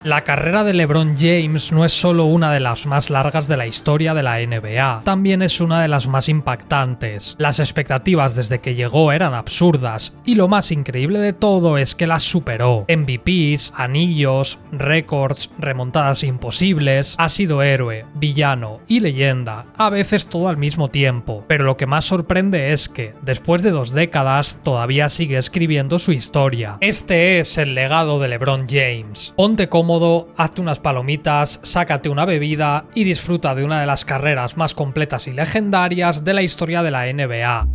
La carrera de LeBron James no es solo una de las más largas de la historia de la NBA, también es una de las más impactantes. Las expectativas desde que llegó eran absurdas, y lo más increíble de todo es que las superó. MVPs, anillos, récords, remontadas imposibles, ha sido héroe, villano y leyenda, a veces todo al mismo tiempo. Pero lo que más sorprende es que, después de 2 décadas, todavía sigue escribiendo su historia. Este es el legado de LeBron James. Ponte cómodo, hazte unas palomitas, sácate una bebida y disfruta de una de las carreras más completas y legendarias de la historia de la NBA.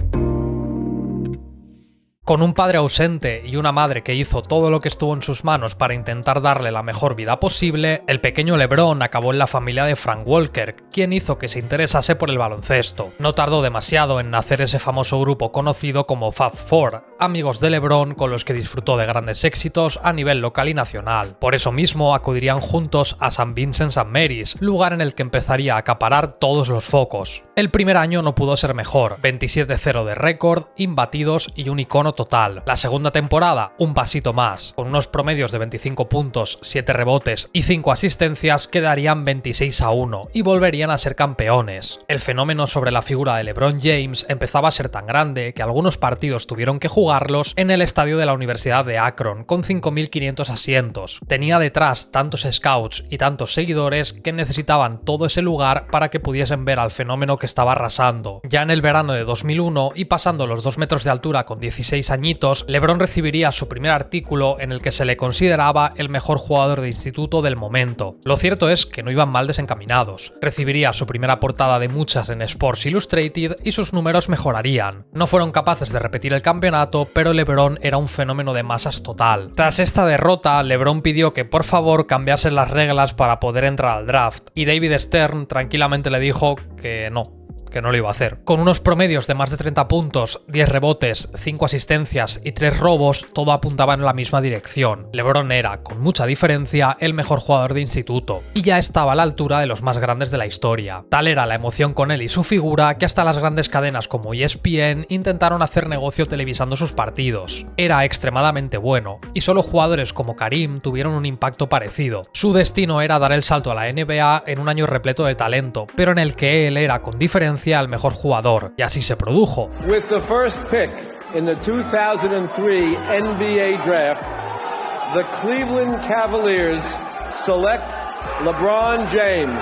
Con un padre ausente y una madre que hizo todo lo que estuvo en sus manos para intentar darle la mejor vida posible, el pequeño LeBron acabó en la familia de Frank Walker, quien hizo que se interesase por el baloncesto. No tardó demasiado en nacer ese famoso grupo conocido como Fab Four, amigos de LeBron con los que disfrutó de grandes éxitos a nivel local y nacional. Por eso mismo acudirían juntos a St. Vincent St. Mary's, lugar en el que empezaría a acaparar todos los focos. El primer año no pudo ser mejor, 27-0 de récord, imbatidos y un icono total. La segunda temporada, un pasito más. Con unos promedios de 25 puntos, 7 rebotes y 5 asistencias quedarían 26-1 y volverían a ser campeones. El fenómeno sobre la figura de LeBron James empezaba a ser tan grande que algunos partidos tuvieron que jugarlos en el estadio de la Universidad de Akron, con 5.500 asientos. Tenía detrás tantos scouts y tantos seguidores que necesitaban todo ese lugar para que pudiesen ver al fenómeno que estaba arrasando. Ya en el verano de 2001 y pasando los 2 metros de altura con 16 añitos, LeBron recibiría su primer artículo en el que se le consideraba el mejor jugador de instituto del momento. Lo cierto es que no iban mal desencaminados. Recibiría su primera portada de muchas en Sports Illustrated y sus números mejorarían. No fueron capaces de repetir el campeonato, pero LeBron era un fenómeno de masas total. Tras esta derrota, LeBron pidió que por favor cambiasen las reglas para poder entrar al draft, y David Stern tranquilamente le dijo que no lo iba a hacer. Con unos promedios de más de 30 puntos, 10 rebotes, 5 asistencias y 3 robos, todo apuntaba en la misma dirección. LeBron era, con mucha diferencia, el mejor jugador de instituto, y ya estaba a la altura de los más grandes de la historia. Tal era la emoción con él y su figura que hasta las grandes cadenas como ESPN intentaron hacer negocio televisando sus partidos. Era extremadamente bueno, y solo jugadores como Karim tuvieron un impacto parecido. Su destino era dar el salto a la NBA en un año repleto de talento, pero en el que él era, con diferencia, al mejor jugador, y así se produjo. With the first pick in the 2003 NBA draft, the Cleveland Cavaliers select LeBron James.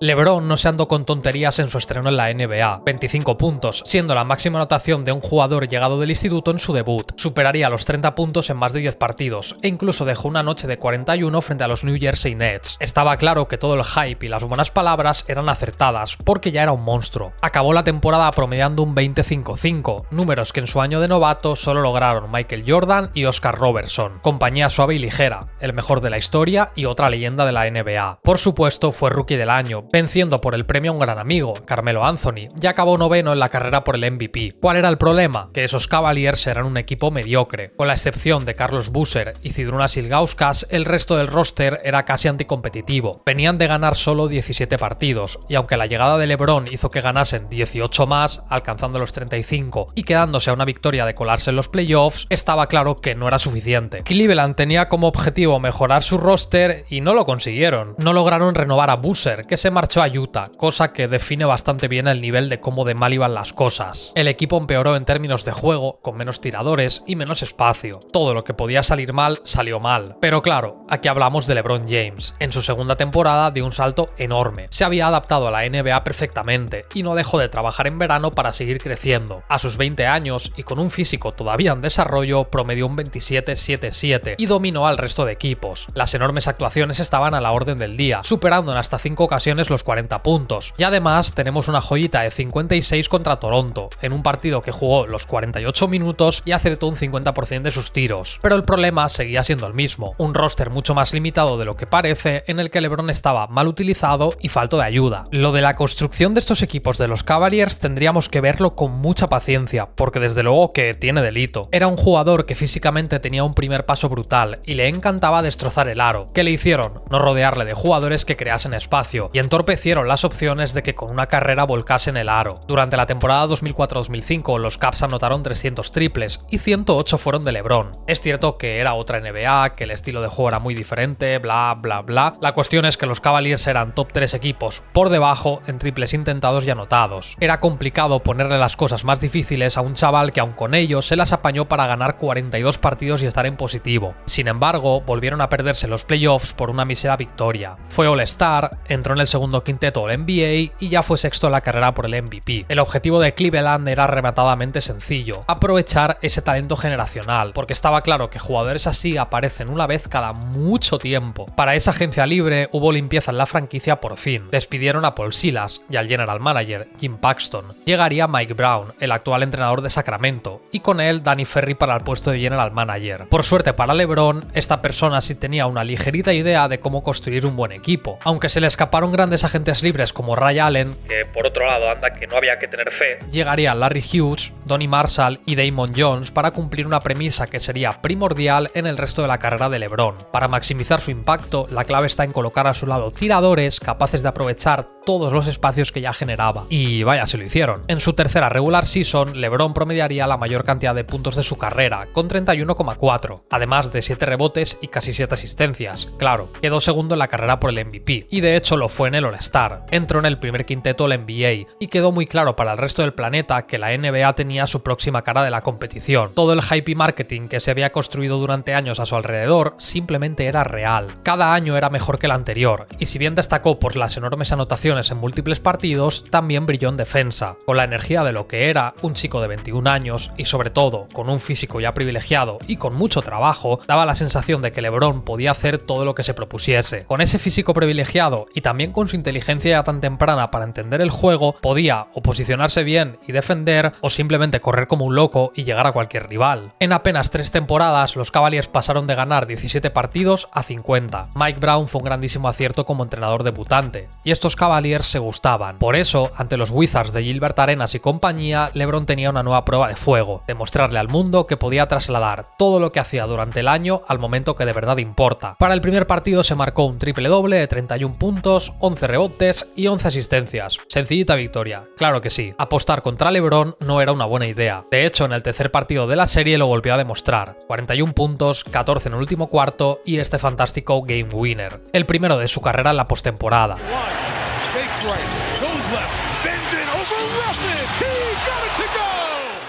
LeBron no se andó con tonterías en su estreno en la NBA, 25 puntos, siendo la máxima anotación de un jugador llegado del instituto en su debut. Superaría los 30 puntos en más de 10 partidos, e incluso dejó una noche de 41 frente a los New Jersey Nets. Estaba claro que todo el hype y las buenas palabras eran acertadas, porque ya era un monstruo. Acabó la temporada promediando un 25-5, números que en su año de novato solo lograron Michael Jordan y Oscar Robertson. Compañía suave y ligera, el mejor de la historia y otra leyenda de la NBA. Por supuesto, fue Rookie del Año, venciendo por el premio a un gran amigo, Carmelo Anthony, y acabó noveno en la carrera por el MVP. ¿Cuál era el problema? Que esos Cavaliers eran un equipo mediocre. Con la excepción de Carlos Boozer y Zydrunas Ilgauskas, el resto del roster era casi anticompetitivo. Venían de ganar solo 17 partidos, y aunque la llegada de LeBron hizo que ganasen 18 más, alcanzando los 35 y quedándose a una victoria de colarse en los playoffs, estaba claro que no era suficiente. Cleveland tenía como objetivo mejorar su roster y no lo consiguieron. No lograron renovar a Boozer, que se marchó a Utah, cosa que define bastante bien el nivel de cómo de mal iban las cosas. El equipo empeoró en términos de juego, con menos tiradores y menos espacio. Todo lo que podía salir mal, salió mal. Pero claro, aquí hablamos de LeBron James. En su segunda temporada dio un salto enorme. Se había adaptado a la NBA perfectamente y no dejó de trabajar en verano para seguir creciendo. A sus 20 años y con un físico todavía en desarrollo, promedió un 27-7-7 y dominó al resto de equipos. Las enormes actuaciones estaban a la orden del día, superando en hasta 5 ocasiones los 40 puntos. Y además tenemos una joyita de 56 contra Toronto, en un partido que jugó los 48 minutos y acertó un 50% de sus tiros. Pero el problema seguía siendo el mismo, un roster mucho más limitado de lo que parece, en el que LeBron estaba mal utilizado y falto de ayuda. Lo de la construcción de estos equipos de los Cavaliers tendríamos que verlo con mucha paciencia, porque desde luego que tiene delito. Era un jugador que físicamente tenía un primer paso brutal y le encantaba destrozar el aro. ¿Qué le hicieron? No rodearle de jugadores que creasen espacio, y en entorpecieron las opciones de que con una carrera volcasen el aro. Durante la temporada 2004-2005 los Cavs anotaron 300 triples y 108 fueron de LeBron. Es cierto que era otra NBA, que el estilo de juego era muy diferente, bla bla bla. La cuestión es que los Cavaliers eran top 3 equipos por debajo en triples intentados y anotados. Era complicado ponerle las cosas más difíciles a un chaval que aun con ello se las apañó para ganar 42 partidos y estar en positivo. Sin embargo, volvieron a perderse los playoffs por una mísera victoria. Fue All-Star, entró en el segundo quinteto del NBA y ya fue sexto en la carrera por el MVP. El objetivo de Cleveland era rematadamente sencillo: aprovechar ese talento generacional, porque estaba claro que jugadores así aparecen una vez cada mucho tiempo. Para esa agencia libre hubo limpieza en la franquicia por fin. Despidieron a Paul Silas y al general manager, Jim Paxton. Llegaría Mike Brown, el actual entrenador de Sacramento, y con él Danny Ferry para el puesto de general manager. Por suerte para LeBron, esta persona sí tenía una ligerita idea de cómo construir un buen equipo. Aunque se le escaparon grandes agentes libres como Ray Allen, que por otro lado anda que no había que tener fe, llegarían Larry Hughes, Donnie Marshall y Damon Jones para cumplir una premisa que sería primordial en el resto de la carrera de LeBron. Para maximizar su impacto, la clave está en colocar a su lado tiradores capaces de aprovechar todos los espacios que ya generaba. Y vaya, si lo hicieron. En su tercera regular season, LeBron promediaría la mayor cantidad de puntos de su carrera, con 31,4, además de 7 rebotes y casi 7 asistencias. Claro, quedó segundo en la carrera por el MVP, y de hecho lo fue en el All-Star. Entró en el primer quinteto del NBA, y quedó muy claro para el resto del planeta que la NBA tenía su próxima cara de la competición. Todo el hype y marketing que se había construido durante años a su alrededor simplemente era real. Cada año era mejor que el anterior, y si bien destacó por las enormes anotaciones en múltiples partidos, también brilló en defensa. Con la energía de lo que era un chico de 21 años y sobre todo con un físico ya privilegiado y con mucho trabajo, daba la sensación de que LeBron podía hacer todo lo que se propusiese. Con ese físico privilegiado y también con su inteligencia ya tan temprana para entender el juego, podía o posicionarse bien y defender o simplemente correr como un loco y llegar a cualquier rival. En apenas 3 temporadas, los Cavaliers pasaron de ganar 17 partidos a 50. Mike Brown fue un grandísimo acierto como entrenador debutante, y estos Cavaliers se gustaban. Por eso, ante los Wizards de Gilbert Arenas y compañía, LeBron tenía una nueva prueba de fuego: demostrarle al mundo que podía trasladar todo lo que hacía durante el año al momento que de verdad importa. Para el primer partido se marcó un triple doble de 31 puntos, 11 rebotes y 11 asistencias. Sencillita victoria, claro que sí. Apostar contra LeBron no era una buena idea. De hecho, en el tercer partido de la serie lo volvió a demostrar: 41 puntos, 14 en el último cuarto y este fantástico game winner, el primero de su carrera en la postemporada.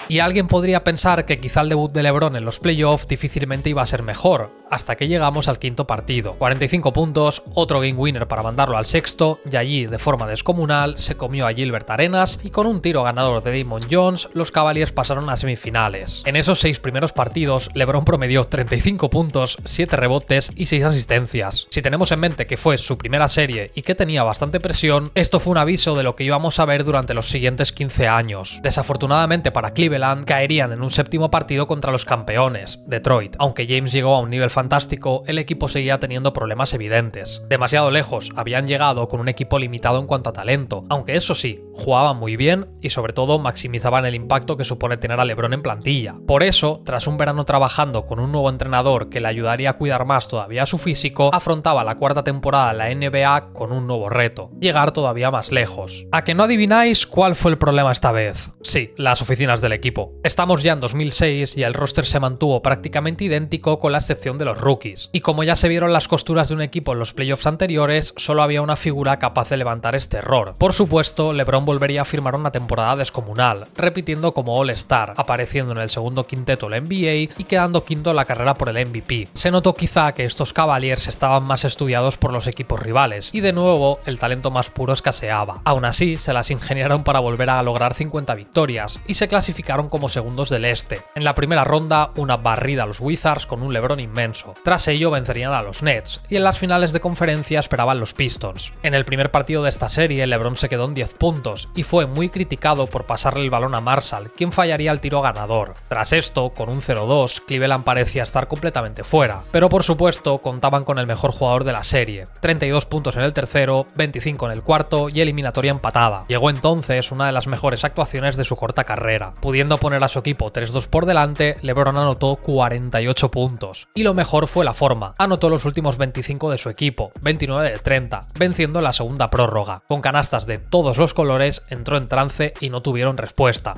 Y alguien podría pensar que quizá el debut de LeBron en los playoffs difícilmente iba a ser mejor, hasta que llegamos al quinto partido. 45 puntos, otro game winner para mandarlo al sexto, y allí, de forma descomunal, se comió a Gilbert Arenas y con un tiro ganador de Damon Jones, los Cavaliers pasaron a semifinales. En esos 6 primeros partidos, LeBron promedió 35 puntos, 7 rebotes y 6 asistencias. Si tenemos en mente que fue su primera serie y que tenía bastante presión, esto fue un aviso de lo que íbamos a ver durante los siguientes 15 años. Desafortunadamente para Cleveland, caerían en un séptimo partido contra los campeones, Detroit. Aunque James llegó a un nivel fantástico, el equipo seguía teniendo problemas evidentes. Demasiado lejos habían llegado con un equipo limitado en cuanto a talento, aunque eso sí, jugaban muy bien y sobre todo maximizaban el impacto que supone tener a LeBron en plantilla. Por eso, tras un verano trabajando con un nuevo entrenador que le ayudaría a cuidar más todavía su físico, afrontaba la cuarta temporada de la NBA con un nuevo reto: llegar todavía más lejos. ¿A que no adivináis cuál fue el problema esta vez? Sí, las oficinas del equipo. Estamos ya en 2006 y el roster se mantuvo prácticamente idéntico con la excepción de los rookies. Y como ya se vieron las costuras de un equipo en los playoffs anteriores, solo había una figura capaz de levantar este error. Por supuesto, LeBron volvería a firmar una temporada descomunal, repitiendo como All-Star, apareciendo en el segundo quinteto del NBA y quedando quinto en la carrera por el MVP. Se notó quizá que estos Cavaliers estaban más estudiados por los equipos rivales y de nuevo el talento más puro escaseaba. Aún así, se las ingeniaron para volver a lograr 50 victorias y se clasificaron como segundos del este. En la primera ronda, una barrida a los Wizards con un LeBron inmenso. Tras ello vencerían a los Nets y en las finales de conferencia esperaban los Pistons. En el primer partido de esta serie, LeBron se quedó en 10 puntos y fue muy criticado por pasarle el balón a Marshall, quien fallaría el tiro ganador. Tras esto, con un 0-2, Cleveland parecía estar completamente fuera, pero por supuesto contaban con el mejor jugador de la serie: 32 puntos en el tercero, 25 en el cuarto y eliminatoria empatada. Llegó entonces una de las mejores actuaciones de su corta carrera. Pudieron Pudiendo poner a su equipo 3-2 por delante, LeBron anotó 48 puntos. Y lo mejor fue la forma. Anotó los últimos 25 de su equipo, 29 de 30, venciendo la segunda prórroga. Con canastas de todos los colores, entró en trance y no tuvieron respuesta.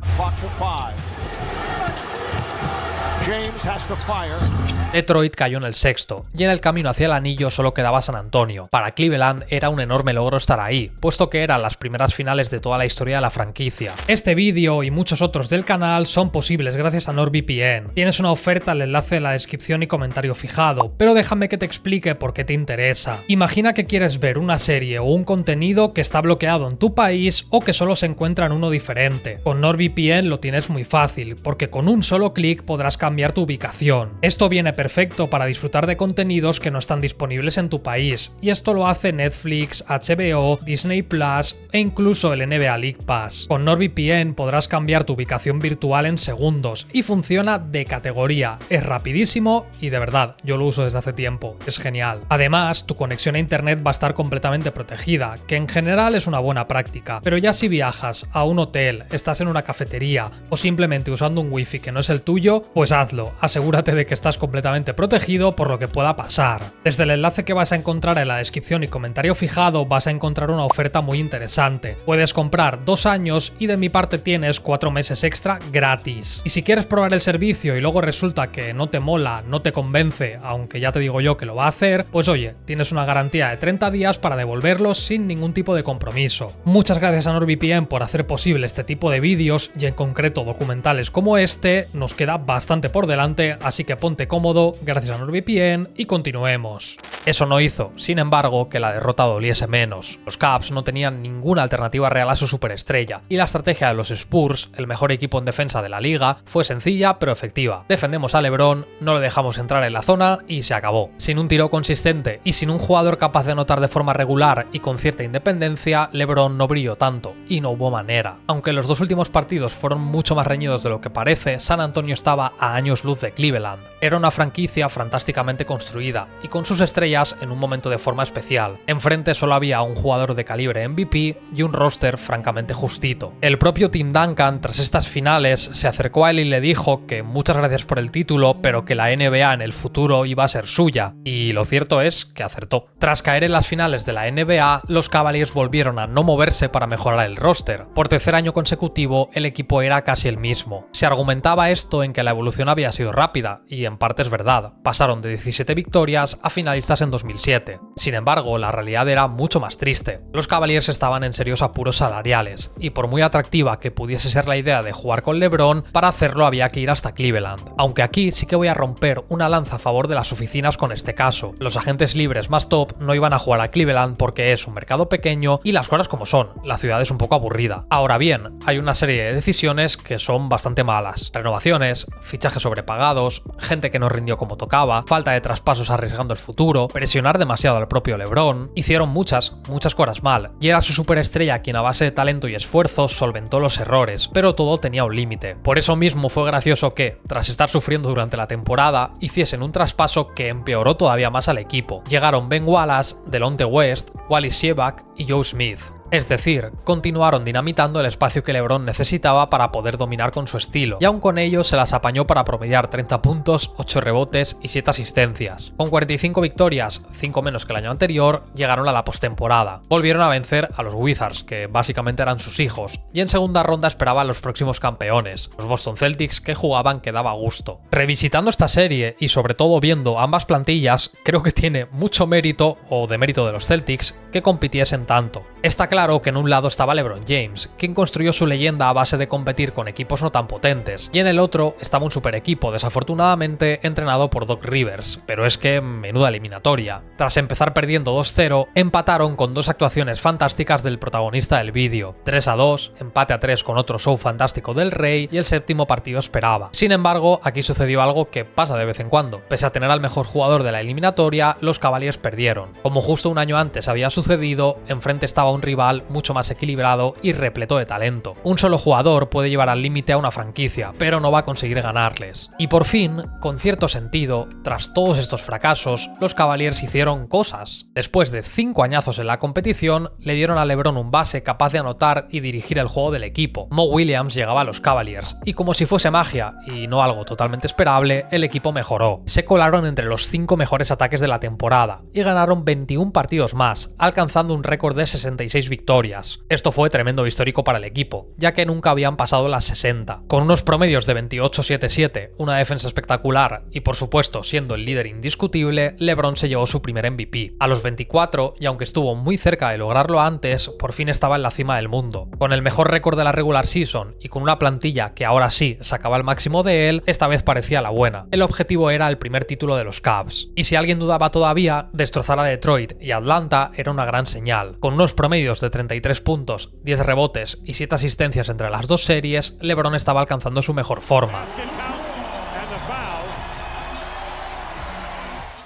Detroit cayó en el sexto, y en el camino hacia el anillo solo quedaba San Antonio. Para Cleveland era un enorme logro estar ahí, puesto que eran las primeras finales de toda la historia de la franquicia. Este vídeo y muchos otros del canal son posibles gracias a NordVPN. Tienes una oferta al enlace en la descripción y comentario fijado, pero déjame que te explique por qué te interesa. Imagina que quieres ver una serie o un contenido que está bloqueado en tu país o que solo se encuentra en uno diferente. Con NordVPN lo tienes muy fácil, porque con un solo clic podrás cambiar tu ubicación. Esto viene perfecto para disfrutar de contenidos que no están disponibles en tu país, y esto lo hace Netflix, HBO, Disney Plus e incluso el NBA League Pass. Con NordVPN podrás cambiar tu ubicación virtual en segundos y funciona de categoría, es rapidísimo y de verdad, yo lo uso desde hace tiempo, es genial. Además, tu conexión a internet va a estar completamente protegida, que en general es una buena práctica, pero ya si viajas a un hotel, estás en una cafetería o simplemente usando un wifi que no es el tuyo, pues hazlo, asegúrate de que estás completamente protegido por lo que pueda pasar. Desde el enlace que vas a encontrar en la descripción y comentario fijado vas a encontrar una oferta muy interesante. Puedes comprar 2 años y de mi parte tienes 4 meses extra gratis. Y si quieres probar el servicio y luego resulta que no te mola, no te convence, aunque ya te digo yo que lo va a hacer, pues oye, tienes una garantía de 30 días para devolverlo sin ningún tipo de compromiso. Muchas gracias a NordVPN por hacer posible este tipo de vídeos y en concreto documentales como este. Nos queda bastante por delante, así que ponte cómodo, gracias a NordVPN, y continuemos. Eso no hizo, sin embargo, que la derrota doliese menos. Los Cavs no tenían ninguna alternativa real a su superestrella, y la estrategia de los Spurs, el mejor equipo en defensa de la liga, fue sencilla pero efectiva. Defendemos a LeBron, no le dejamos entrar en la zona y se acabó. Sin un tiro consistente y sin un jugador capaz de anotar de forma regular y con cierta independencia, LeBron no brilló tanto, y no hubo manera. Aunque los 2 últimos partidos fueron mucho más reñidos de lo que parece, San Antonio estaba a años luz de Cleveland. Era una franquicia fantásticamente construida, y con sus estrellas en un momento de forma especial. Enfrente solo había un jugador de calibre MVP y un roster francamente justito. El propio Tim Duncan, tras estas finales, se acercó a él y le dijo que muchas gracias por el título, pero que la NBA en el futuro iba a ser suya, y lo cierto es que acertó. Tras caer en las finales de la NBA, los Cavaliers volvieron a no moverse para mejorar el roster. Por tercer año consecutivo, el equipo era casi el mismo. Se argumentaba esto en que la evolución había sido rápida, y en parte es verdad. Pasaron de 17 victorias a finalistas en 2007. Sin embargo, la realidad era mucho más triste. Los Cavaliers estaban en serios apuros salariales, y por muy atractiva que pudiese ser la idea de jugar con LeBron, para hacerlo había que ir hasta Cleveland. Aunque aquí sí que voy a romper una lanza a favor de las oficinas con este caso. Los agentes libres más top no iban a jugar a Cleveland porque es un mercado pequeño y las cosas como son, la ciudad es un poco aburrida. Ahora bien, hay una serie de decisiones que son bastante malas. Renovaciones, fichajes sobrepagados, gente que no rindió como tocaba, falta de traspasos arriesgando el futuro, presionar demasiado al propio LeBron. Hicieron muchas cosas mal, y era su superestrella quien a base de talento y esfuerzo solventó los errores, pero todo tenía un límite. Por eso mismo fue gracioso que, tras estar sufriendo durante la temporada, hiciesen un traspaso que empeoró todavía más al equipo. Llegaron Ben Wallace, Delonte West, Wally Shieback y Joe Smith. Es decir, continuaron dinamitando el espacio que LeBron necesitaba para poder dominar con su estilo, y aun con ello se las apañó para promediar 30 puntos, 8 rebotes y 7 asistencias. Con 45 victorias, 5 menos que el año anterior, llegaron a la postemporada. Volvieron a vencer a los Wizards, que básicamente eran sus hijos, y en segunda ronda esperaban los próximos campeones, los Boston Celtics, que jugaban que daba gusto. Revisitando esta serie y sobre todo viendo ambas plantillas, creo que tiene mucho mérito, o demérito de los Celtics, que compitiesen tanto. Está claro que en un lado estaba LeBron James, quien construyó su leyenda a base de competir con equipos no tan potentes, y en el otro estaba un super equipo, desafortunadamente entrenado por Doc Rivers, pero es que menuda eliminatoria. Tras empezar perdiendo 2-0, empataron con 2 actuaciones fantásticas del protagonista del vídeo, 3-2, empate a 3 con otro show fantástico del Rey, y el séptimo partido esperaba. Sin embargo, aquí sucedió algo que pasa de vez en cuando. Pese a tener al mejor jugador de la eliminatoria, los Cavaliers perdieron. Como justo un año antes había sucedido, enfrente estaba un rival mucho más equilibrado y repleto de talento. Un solo jugador puede llevar al límite a una franquicia, pero no va a conseguir ganarles. Y por fin, con cierto sentido, tras todos estos fracasos, los Cavaliers hicieron cosas. Después de 5 añazos en la competición, le dieron a LeBron un base capaz de anotar y dirigir el juego del equipo. Mo Williams llegaba a los Cavaliers, y como si fuese magia, y no algo totalmente esperable, el equipo mejoró. Se colaron entre los 5 mejores ataques de la temporada, y ganaron 21 partidos más, alcanzando un récord de 66 victorias. Esto fue tremendo histórico para el equipo, ya que nunca habían pasado las 60. Con unos promedios de 28-7-7, una defensa espectacular y por supuesto siendo el líder indiscutible, LeBron se llevó su primer MVP. A los 24, y aunque estuvo muy cerca de lograrlo antes, por fin estaba en la cima del mundo. Con el mejor récord de la regular season y con una plantilla que ahora sí sacaba el máximo de él, esta vez parecía la buena. El objetivo era el primer título de los Cavs. Y si alguien dudaba todavía, destrozar a Detroit y Atlanta era una gran señal. Con unos promedios de 33 puntos, 10 rebotes y 7 asistencias entre las dos series, LeBron estaba alcanzando su mejor forma.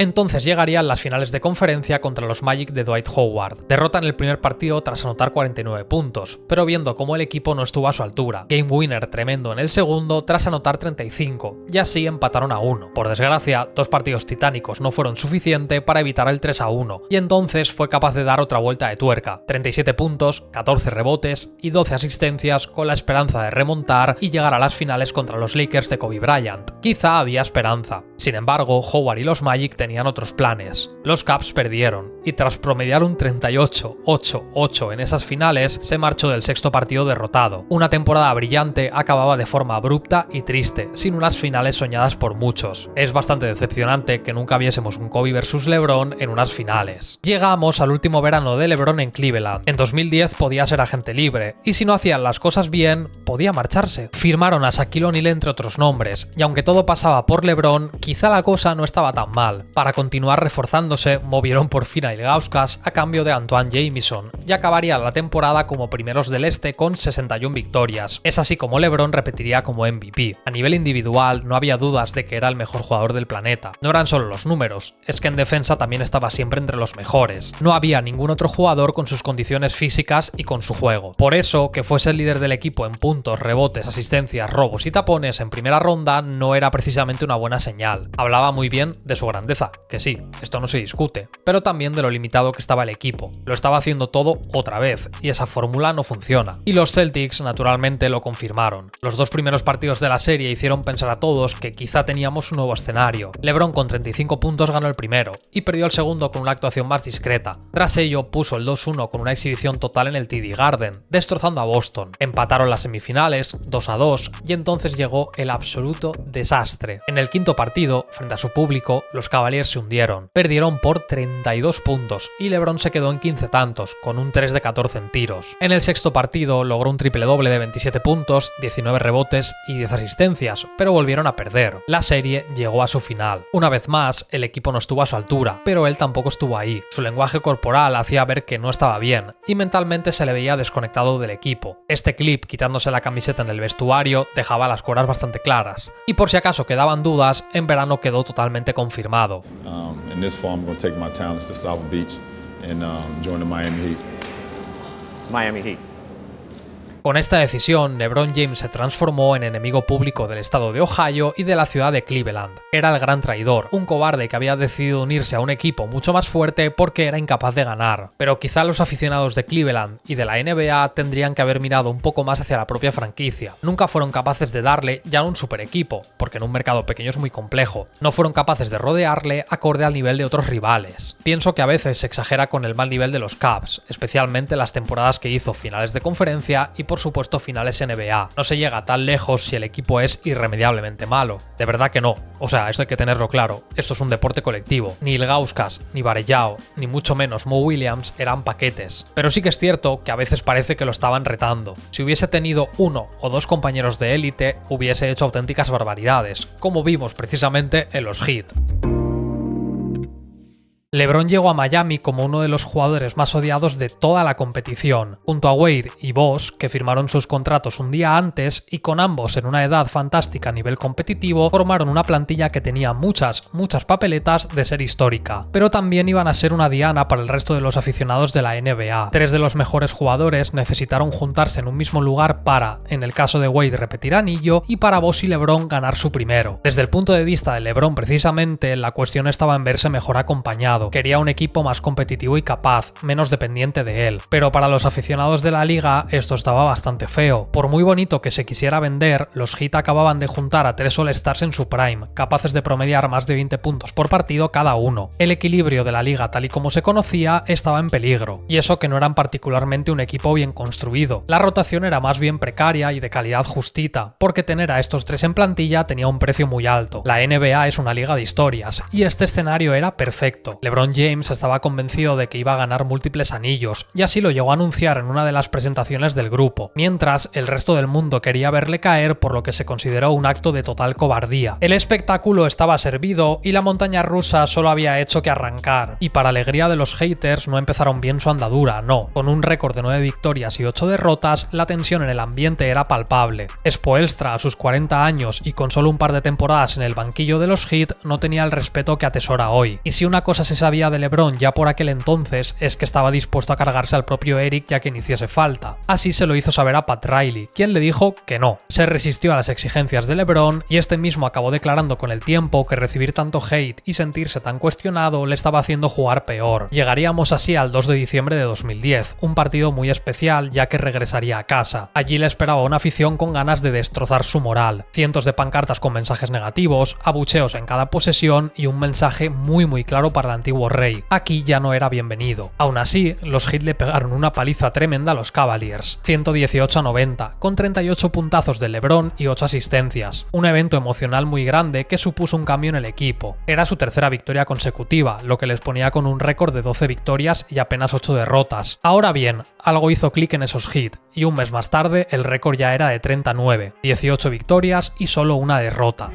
Entonces llegarían las finales de conferencia contra los Magic de Dwight Howard. Derrotan el primer partido tras anotar 49 puntos, pero viendo cómo el equipo no estuvo a su altura. Game winner tremendo en el segundo tras anotar 35, y así empataron a 1. Por desgracia, 2 partidos titánicos no fueron suficiente para evitar el 3-1, y entonces fue capaz de dar otra vuelta de tuerca. 37 puntos, 14 rebotes y 12 asistencias con la esperanza de remontar y llegar a las finales contra los Lakers de Kobe Bryant. Quizá había esperanza. Sin embargo, Howard y los Magic tenían otros planes. Los Cavs perdieron, y tras promediar un 38-8-8 en esas finales, se marchó del sexto partido derrotado. Una temporada brillante acababa de forma abrupta y triste, sin unas finales soñadas por muchos. Es bastante decepcionante que nunca viésemos un Kobe vs LeBron en unas finales. Llegamos al último verano de LeBron en Cleveland. En 2010 podía ser agente libre, y si no hacían las cosas bien, podía marcharse. Firmaron a Shaquille O'Neal entre otros nombres, y aunque todo pasaba por LeBron, quizá la cosa no estaba tan mal. Para continuar reforzándose, movieron por fin a Ilgauskas a cambio de Antoine Jamison, y acabaría la temporada como primeros del este con 61 victorias. Es así como LeBron repetiría como MVP. A nivel individual, no había dudas de que era el mejor jugador del planeta. No eran solo los números, es que en defensa también estaba siempre entre los mejores. No había ningún otro jugador con sus condiciones físicas y con su juego. Por eso, que fuese el líder del equipo en puntos, rebotes, asistencias, robos y tapones en primera ronda no era precisamente una buena señal. Hablaba muy bien de su grandeza, que sí, esto no se discute, pero también de lo limitado que estaba el equipo. Lo estaba haciendo todo otra vez, y esa fórmula no funciona. Y los Celtics naturalmente lo confirmaron. Los 2 primeros partidos de la serie hicieron pensar a todos que quizá teníamos un nuevo escenario. LeBron con 35 puntos ganó el primero, y perdió el segundo con una actuación más discreta. Tras ello puso el 2-1 con una exhibición total en el TD Garden, destrozando a Boston. Empataron las semifinales, 2-2, y entonces llegó el absoluto desastre. En el quinto partido, frente a su público, los Cavaliers se hundieron. Perdieron por 32 puntos y LeBron se quedó en 15 tantos, con un 3 de 14 en tiros. En el sexto partido logró un triple doble de 27 puntos, 19 rebotes y 10 asistencias, pero volvieron a perder. La serie llegó a su final. Una vez más, el equipo no estuvo a su altura, pero él tampoco estuvo ahí. Su lenguaje corporal hacía ver que no estaba bien, y mentalmente se le veía desconectado del equipo. Este clip, quitándose la camiseta en el vestuario, dejaba las cosas bastante claras. Y por si acaso quedaban dudas, en verano quedó totalmente confirmado. In this fall, I'm going to take my talents to South Beach and join the Miami Heat. Miami Heat. Con esta decisión, LeBron James se transformó en enemigo público del estado de Ohio y de la ciudad de Cleveland. Era el gran traidor, un cobarde que había decidido unirse a un equipo mucho más fuerte porque era incapaz de ganar. Pero quizá los aficionados de Cleveland y de la NBA tendrían que haber mirado un poco más hacia la propia franquicia. Nunca fueron capaces de darle ya un super equipo, porque en un mercado pequeño es muy complejo. No fueron capaces de rodearle acorde al nivel de otros rivales. Pienso que a veces se exagera con el mal nivel de los Cavs, especialmente las temporadas que hizo finales de conferencia y por supuesto finales NBA. No se llega tan lejos si el equipo es irremediablemente malo. De verdad que no. O sea, esto hay que tenerlo claro. Esto es un deporte colectivo. Ni Ilgauskas, ni Varejao, ni mucho menos Mo Williams eran paquetes. Pero sí que es cierto que a veces parece que lo estaban retando. Si hubiese tenido 1 o 2 compañeros de élite, hubiese hecho auténticas barbaridades, como vimos precisamente en los Heat. LeBron llegó a Miami como uno de los jugadores más odiados de toda la competición, junto a Wade y Bosh, que firmaron sus contratos un día antes y con ambos en una edad fantástica a nivel competitivo, formaron una plantilla que tenía muchas papeletas de ser histórica, pero también iban a ser una diana para el resto de los aficionados de la NBA. Tres de los mejores jugadores necesitaron juntarse en un mismo lugar para, en el caso de Wade, repetir anillo y para Bosh y LeBron ganar su primero. Desde el punto de vista de LeBron precisamente, la cuestión estaba en verse mejor acompañado. Quería un equipo más competitivo y capaz, menos dependiente de él. Pero para los aficionados de la liga esto estaba bastante feo. Por muy bonito que se quisiera vender, los Heat acababan de juntar a tres All-Stars en su prime, capaces de promediar más de 20 puntos por partido cada uno. El equilibrio de la liga tal y como se conocía estaba en peligro, y eso que no eran particularmente un equipo bien construido. La rotación era más bien precaria y de calidad justita, porque tener a estos tres en plantilla tenía un precio muy alto. La NBA es una liga de historias, y este escenario era perfecto. LeBron James estaba convencido de que iba a ganar múltiples anillos, y así lo llegó a anunciar en una de las presentaciones del grupo, mientras el resto del mundo quería verle caer por lo que se consideró un acto de total cobardía. El espectáculo estaba servido y la montaña rusa solo había hecho que arrancar, y para alegría de los haters no empezaron bien su andadura, no. Con un récord de 9 victorias y 8 derrotas, la tensión en el ambiente era palpable. Spoelstra, a sus 40 años y con solo un par de temporadas en el banquillo de los Heat, no tenía el respeto que atesora hoy. Y si una cosa se sabía de LeBron ya por aquel entonces es que estaba dispuesto a cargarse al propio Eric ya que hiciese falta. Así se lo hizo saber a Pat Riley, quien le dijo que no. Se resistió a las exigencias de LeBron y este mismo acabó declarando con el tiempo que recibir tanto hate y sentirse tan cuestionado le estaba haciendo jugar peor. Llegaríamos así al 2 de diciembre de 2010, un partido muy especial ya que regresaría a casa. Allí le esperaba una afición con ganas de destrozar su moral, cientos de pancartas con mensajes negativos, abucheos en cada posesión y un mensaje muy claro para el antiguo rey: aquí ya no era bienvenido. Aún así, los Heat le pegaron una paliza tremenda a los Cavaliers, 118-90, con 38 puntazos de LeBron y 8 asistencias. Un evento emocional muy grande que supuso un cambio en el equipo. Era su tercera victoria consecutiva, lo que les ponía con un récord de 12 victorias y apenas 8 derrotas. Ahora bien, algo hizo clic en esos Heat, y un mes más tarde el récord ya era de 39, 18 victorias y solo una derrota.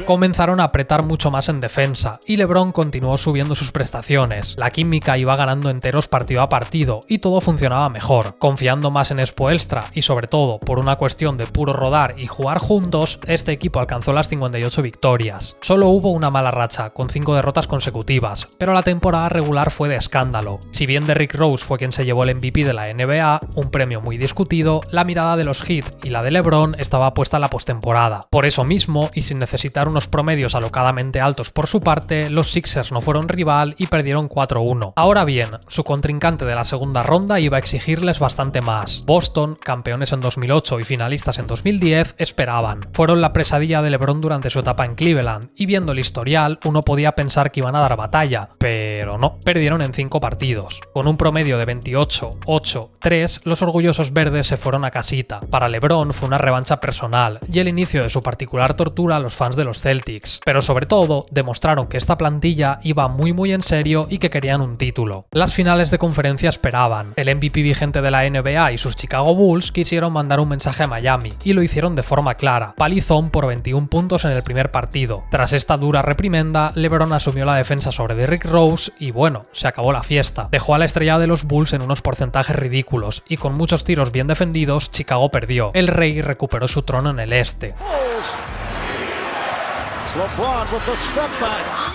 Comenzaron a apretar mucho más en defensa y LeBron continuó subiendo sus prestaciones. La química iba ganando enteros partido a partido y todo funcionaba mejor. Confiando más en Spoelstra y sobre todo por una cuestión de puro rodar y jugar juntos, este equipo alcanzó las 58 victorias. Solo hubo una mala racha, con 5 derrotas consecutivas, pero la temporada regular fue de escándalo. Si bien Derrick Rose fue quien se llevó el MVP de la NBA, un premio muy discutido, la mirada de los Heat y la de LeBron estaba puesta en la postemporada. Por eso mismo, y sin necesitar unos promedios alocadamente altos por su parte, los Sixers no fueron rival y perdieron 4-1. Ahora bien, su contrincante de la segunda ronda iba a exigirles bastante más. Boston, campeones en 2008 y finalistas en 2010, esperaban. Fueron la pesadilla de LeBron durante su etapa en Cleveland, y viendo el historial, uno podía pensar que iban a dar batalla, pero no. Perdieron en 5 partidos. Con un promedio de 28, 8, 3, los orgullosos verdes se fueron a casita. Para LeBron fue una revancha personal y el inicio de su particular tortura a los fans de los Celtics, pero sobre todo demostraron que esta plantilla iba muy en serio y que querían un título. Las finales de conferencia esperaban. El MVP vigente de la NBA y sus Chicago Bulls quisieron mandar un mensaje a Miami y lo hicieron de forma clara: palizón por 21 puntos en el primer partido. Tras esta dura reprimenda, LeBron asumió la defensa sobre Derrick Rose y bueno, se acabó la fiesta. Dejó a la estrella de los Bulls en unos porcentajes ridículos y con muchos tiros bien defendidos, Chicago perdió. El rey recuperó su trono en el este.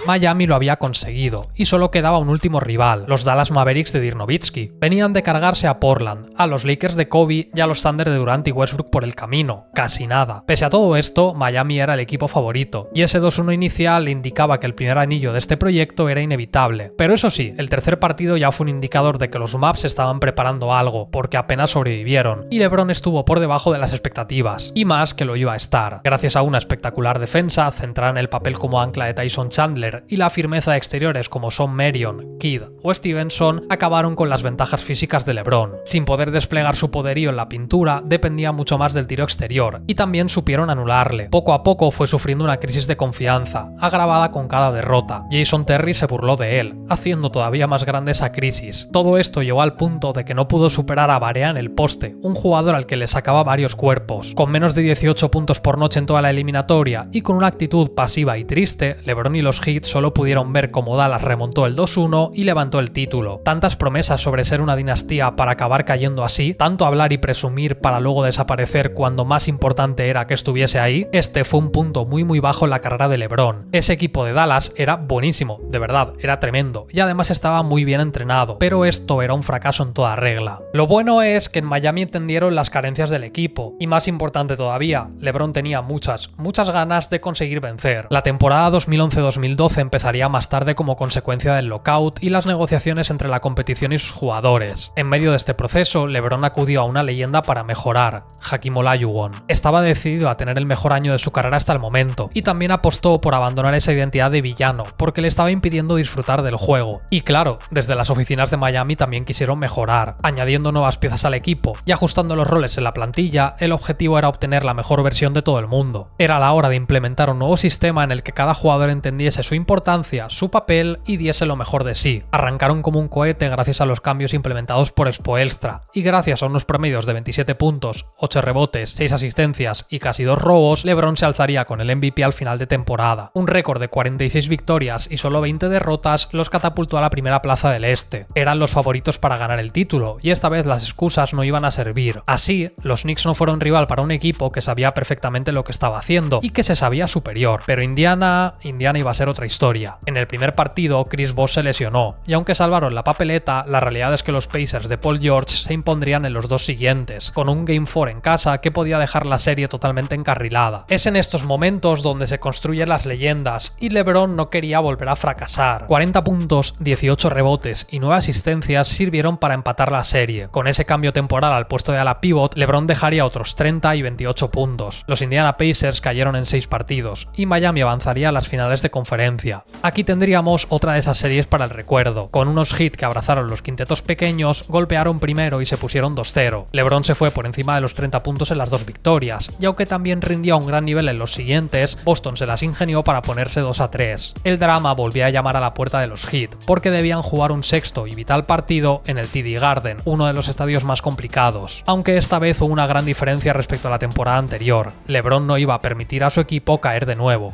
Miami lo había conseguido y solo quedaba un último rival, los Dallas Mavericks de Dirk Nowitzki. Venían de cargarse a Portland, a los Lakers de Kobe y a los Thunder de Durant y Westbrook por el camino. Casi nada. Pese a todo esto, Miami era el equipo favorito y ese 2-1 inicial le indicaba que el primer anillo de este proyecto era inevitable. Pero eso sí, el tercer partido ya fue un indicador de que los Mavs estaban preparando algo, porque apenas sobrevivieron y LeBron estuvo por debajo de las expectativas, y más que lo iba a estar. Gracias a una espectacular defensa centrada en el papel como ancla de Tyson Chandler Butler y la firmeza de exteriores como Shawn Marion, Kidd o Stevenson acabaron con las ventajas físicas de LeBron. Sin poder desplegar su poderío en la pintura, dependía mucho más del tiro exterior, y también supieron anularle. Poco a poco fue sufriendo una crisis de confianza, agravada con cada derrota. Jason Terry se burló de él, haciendo todavía más grande esa crisis. Todo esto llevó al punto de que no pudo superar a Barea en el poste, un jugador al que le sacaba varios cuerpos. Con menos de 18 puntos por noche en toda la eliminatoria y con una actitud pasiva y triste, LeBron y los Heat solo pudieron ver cómo Dallas remontó el 2-1 y levantó el título. Tantas promesas sobre ser una dinastía para acabar cayendo así, tanto hablar y presumir para luego desaparecer cuando más importante era que estuviese ahí, este fue un punto muy bajo en la carrera de LeBron. Ese equipo de Dallas era buenísimo, de verdad, era tremendo, y además estaba muy bien entrenado, pero esto era un fracaso en toda regla. Lo bueno es que en Miami entendieron las carencias del equipo, y más importante todavía, LeBron tenía muchas ganas de conseguir vencer. La temporada 2011-2012 empezaría más tarde como consecuencia del lockout y las negociaciones entre la competición y sus jugadores. En medio de este proceso, LeBron acudió a una leyenda para mejorar, Hakeem Olajuwon. Estaba decidido a tener el mejor año de su carrera hasta el momento, y también apostó por abandonar esa identidad de villano, porque le estaba impidiendo disfrutar del juego. Y claro, desde las oficinas de Miami también quisieron mejorar, añadiendo nuevas piezas al equipo y ajustando los roles en la plantilla. El objetivo era obtener la mejor versión de todo el mundo. Era la hora de implementar un nuevo sistema en el que cada jugador entendiese su importancia, su papel y diese lo mejor de sí. Arrancaron como un cohete gracias a los cambios implementados por Spoelstra, y gracias a unos promedios de 27 puntos, 8 rebotes, 6 asistencias y casi 2 robos, LeBron se alzaría con el MVP al final de temporada. Un récord de 46 victorias y solo 20 derrotas los catapultó a la primera plaza del este. Eran los favoritos para ganar el título, y esta vez las excusas no iban a servir. Así, los Knicks no fueron rival para un equipo que sabía perfectamente lo que estaba haciendo y que se sabía superior, pero Indiana iba a ser otra historia. En el primer partido, Chris Bosh se lesionó, y aunque salvaron la papeleta, la realidad es que los Pacers de Paul George se impondrían en los dos siguientes, con un Game 4 en casa que podía dejar la serie totalmente encarrilada. Es en estos momentos donde se construyen las leyendas, y LeBron no quería volver a fracasar. 40 puntos, 18 rebotes y 9 asistencias sirvieron para empatar la serie. Con ese cambio temporal al puesto de ala pivot, LeBron dejaría otros 30 y 28 puntos. Los Indiana Pacers cayeron en 6 partidos, y Miami avanzaría a las finales de conferencia. Aquí tendríamos otra de esas series para el recuerdo, con unos Heat que abrazaron los quintetos pequeños, golpearon primero y se pusieron 2-0. LeBron se fue por encima de los 30 puntos en las dos victorias, y aunque también rindió a un gran nivel en los siguientes, Boston se las ingenió para ponerse 2-3. El drama volvía a llamar a la puerta de los Heat, porque debían jugar un sexto y vital partido en el TD Garden, uno de los estadios más complicados. Aunque esta vez hubo una gran diferencia respecto a la temporada anterior, LeBron no iba a permitir a su equipo caer de nuevo.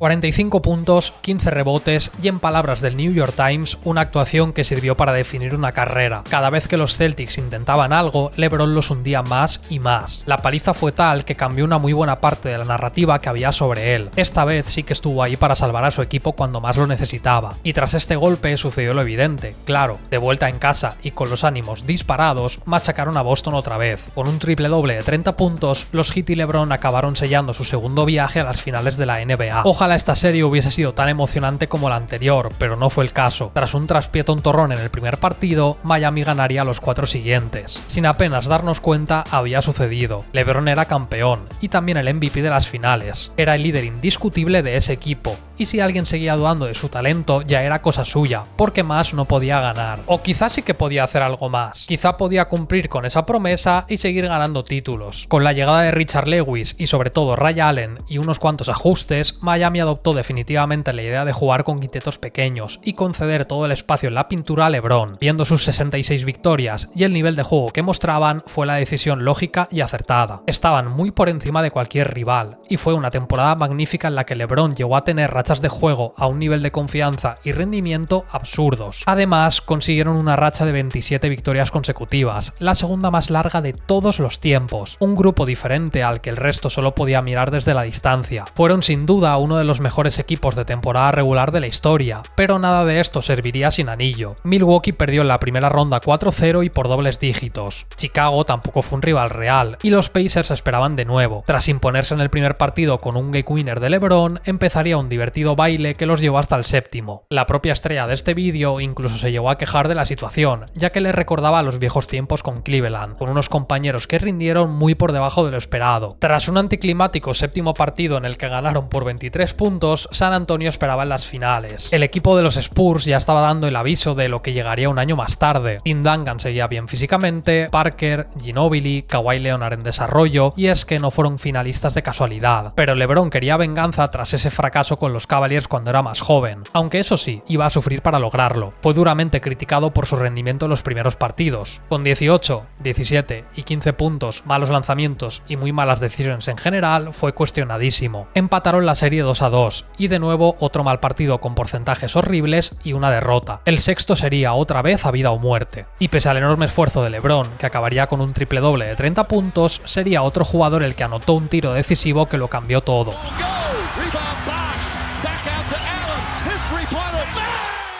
45 puntos, 15 rebotes y, en palabras del New York Times, una actuación que sirvió para definir una carrera. Cada vez que los Celtics intentaban algo, LeBron los hundía más y más. La paliza fue tal que cambió una muy buena parte de la narrativa que había sobre él. Esta vez sí que estuvo ahí para salvar a su equipo cuando más lo necesitaba. Y tras este golpe sucedió lo evidente. Claro, de vuelta en casa y con los ánimos disparados, machacaron a Boston otra vez. Con un triple doble de 30 puntos, los Heat y LeBron acabaron sellando su segundo viaje a las finales de la NBA. Ojalá esta serie hubiese sido tan emocionante como la anterior, pero no fue el caso. Tras un traspié tontorrón en el primer partido, Miami ganaría los 4 siguientes. Sin apenas darnos cuenta, había sucedido. LeBron era campeón, y también el MVP de las finales. Era el líder indiscutible de ese equipo, y si alguien seguía dudando de su talento, ya era cosa suya, porque más no podía ganar. O quizás sí que podía hacer algo más. Quizá podía cumplir con esa promesa y seguir ganando títulos. Con la llegada de Richard Lewis y sobre todo Ray Allen y unos cuantos ajustes, Miami adoptó definitivamente la idea de jugar con quintetos pequeños y conceder todo el espacio en la pintura a LeBron. Viendo sus 66 victorias y el nivel de juego que mostraban, fue la decisión lógica y acertada. Estaban muy por encima de cualquier rival, y fue una temporada magnífica en la que LeBron llegó a tener rachas de juego a un nivel de confianza y rendimiento absurdos. Además, consiguieron una racha de 27 victorias consecutivas, la segunda más larga de todos los tiempos, un grupo diferente al que el resto solo podía mirar desde la distancia. Fueron sin duda uno de los mejores equipos de temporada regular de la historia, pero nada de esto serviría sin anillo. Milwaukee perdió en la primera ronda 4-0 y por dobles dígitos. Chicago tampoco fue un rival real, y los Pacers esperaban de nuevo. Tras imponerse en el primer partido con un game winner de LeBron, empezaría un divertido divertido baile que los llevó hasta el séptimo. La propia estrella de este vídeo incluso se llegó a quejar de la situación, ya que le recordaba a los viejos tiempos con Cleveland, con unos compañeros que rindieron muy por debajo de lo esperado. Tras un anticlimático séptimo partido en el que ganaron por 23 puntos, San Antonio esperaba en las finales. El equipo de los Spurs ya estaba dando el aviso de lo que llegaría un año más tarde. Tim Duncan seguía bien físicamente, Parker, Ginobili, Kawhi Leonard en desarrollo, y es que no fueron finalistas de casualidad. Pero LeBron quería venganza tras ese fracaso con los Cavaliers cuando era más joven, aunque eso sí, iba a sufrir para lograrlo. Fue duramente criticado por su rendimiento en los primeros partidos. Con 18, 17 y 15 puntos, malos lanzamientos y muy malas decisiones en general, fue cuestionadísimo. Empataron la serie 2-2, y de nuevo otro mal partido con porcentajes horribles y una derrota. El sexto sería otra vez a vida o muerte. Y pese al enorme esfuerzo de LeBron, que acabaría con un triple doble de 30 puntos, sería otro jugador el que anotó un tiro decisivo que lo cambió todo.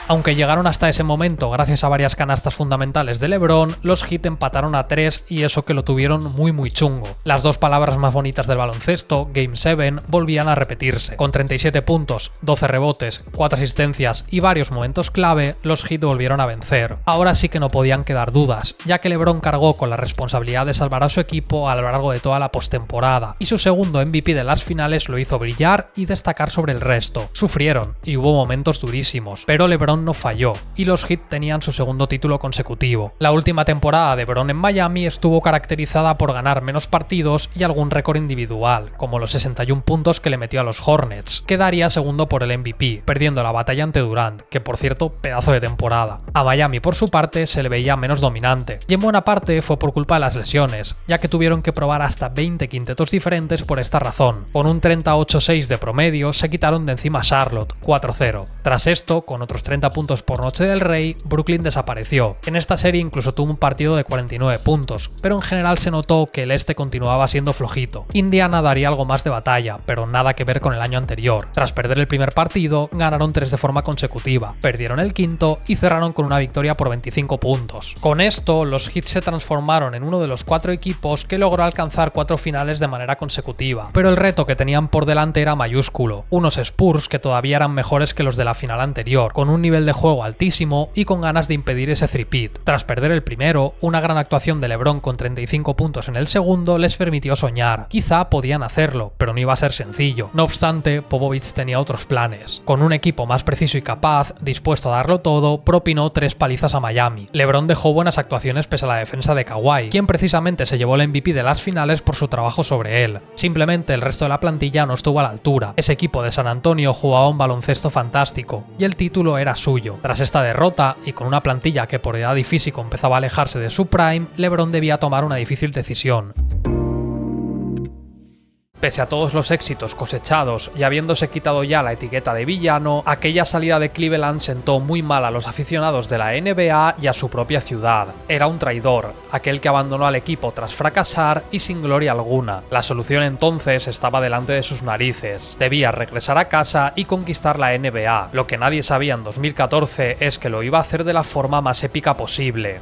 Aunque llegaron hasta ese momento gracias a varias canastas fundamentales de LeBron, los Heat empataron a 3 y eso que lo tuvieron muy chungo. Las dos palabras más bonitas del baloncesto, Game 7, volvían a repetirse. Con 37 puntos, 12 rebotes, 4 asistencias y varios momentos clave, los Heat volvieron a vencer. Ahora sí que no podían quedar dudas, ya que LeBron cargó con la responsabilidad de salvar a su equipo a lo largo de toda la postemporada, y su segundo MVP de las finales lo hizo brillar y destacar sobre el resto. Sufrieron y hubo momentos durísimos, pero LeBron no falló, y los Heat tenían su segundo título consecutivo. La última temporada de LeBron en Miami estuvo caracterizada por ganar menos partidos y algún récord individual, como los 61 puntos que le metió a los Hornets. Quedaría segundo por el MVP, perdiendo la batalla ante Durant, que por cierto, pedazo de temporada. A Miami por su parte se le veía menos dominante, y en buena parte fue por culpa de las lesiones, ya que tuvieron que probar hasta 20 quintetos diferentes por esta razón. Con un 38-6 de promedio se quitaron de encima a Charlotte, 4-0. Tras esto, con otros 30 puntos por noche del rey, Brooklyn desapareció. En esta serie incluso tuvo un partido de 49 puntos, pero en general se notó que el este continuaba siendo flojito. Indiana daría algo más de batalla, pero nada que ver con el año anterior. Tras perder el primer partido, ganaron 3 de forma consecutiva, perdieron el quinto y cerraron con una victoria por 25 puntos. Con esto, los Heat se transformaron en uno de los 4 equipos que logró alcanzar 4 finales de manera consecutiva, pero el reto que tenían por delante era mayúsculo. Unos Spurs que todavía eran mejores que los de la final anterior, con un nivel de juego altísimo y con ganas de impedir ese three-peat. Tras perder el primero, una gran actuación de LeBron con 35 puntos en el segundo les permitió soñar. Quizá podían hacerlo, pero no iba a ser sencillo. No obstante, Popovich tenía otros planes. Con un equipo más preciso y capaz, dispuesto a darlo todo, propinó 3 palizas a Miami. LeBron dejó buenas actuaciones pese a la defensa de Kawhi, quien precisamente se llevó el MVP de las finales por su trabajo sobre él. Simplemente el resto de la plantilla no estuvo a la altura. Ese equipo de San Antonio jugaba un baloncesto fantástico, y el título era suyo. Tras esta derrota, y con una plantilla que por edad y físico empezaba a alejarse de su prime, LeBron debía tomar una difícil decisión. Pese a todos los éxitos cosechados y habiéndose quitado ya la etiqueta de villano, aquella salida de Cleveland sentó muy mal a los aficionados de la NBA y a su propia ciudad. Era un traidor, aquel que abandonó al equipo tras fracasar y sin gloria alguna. La solución entonces estaba delante de sus narices. Debía regresar a casa y conquistar la NBA. Lo que nadie sabía en 2014 es que lo iba a hacer de la forma más épica posible.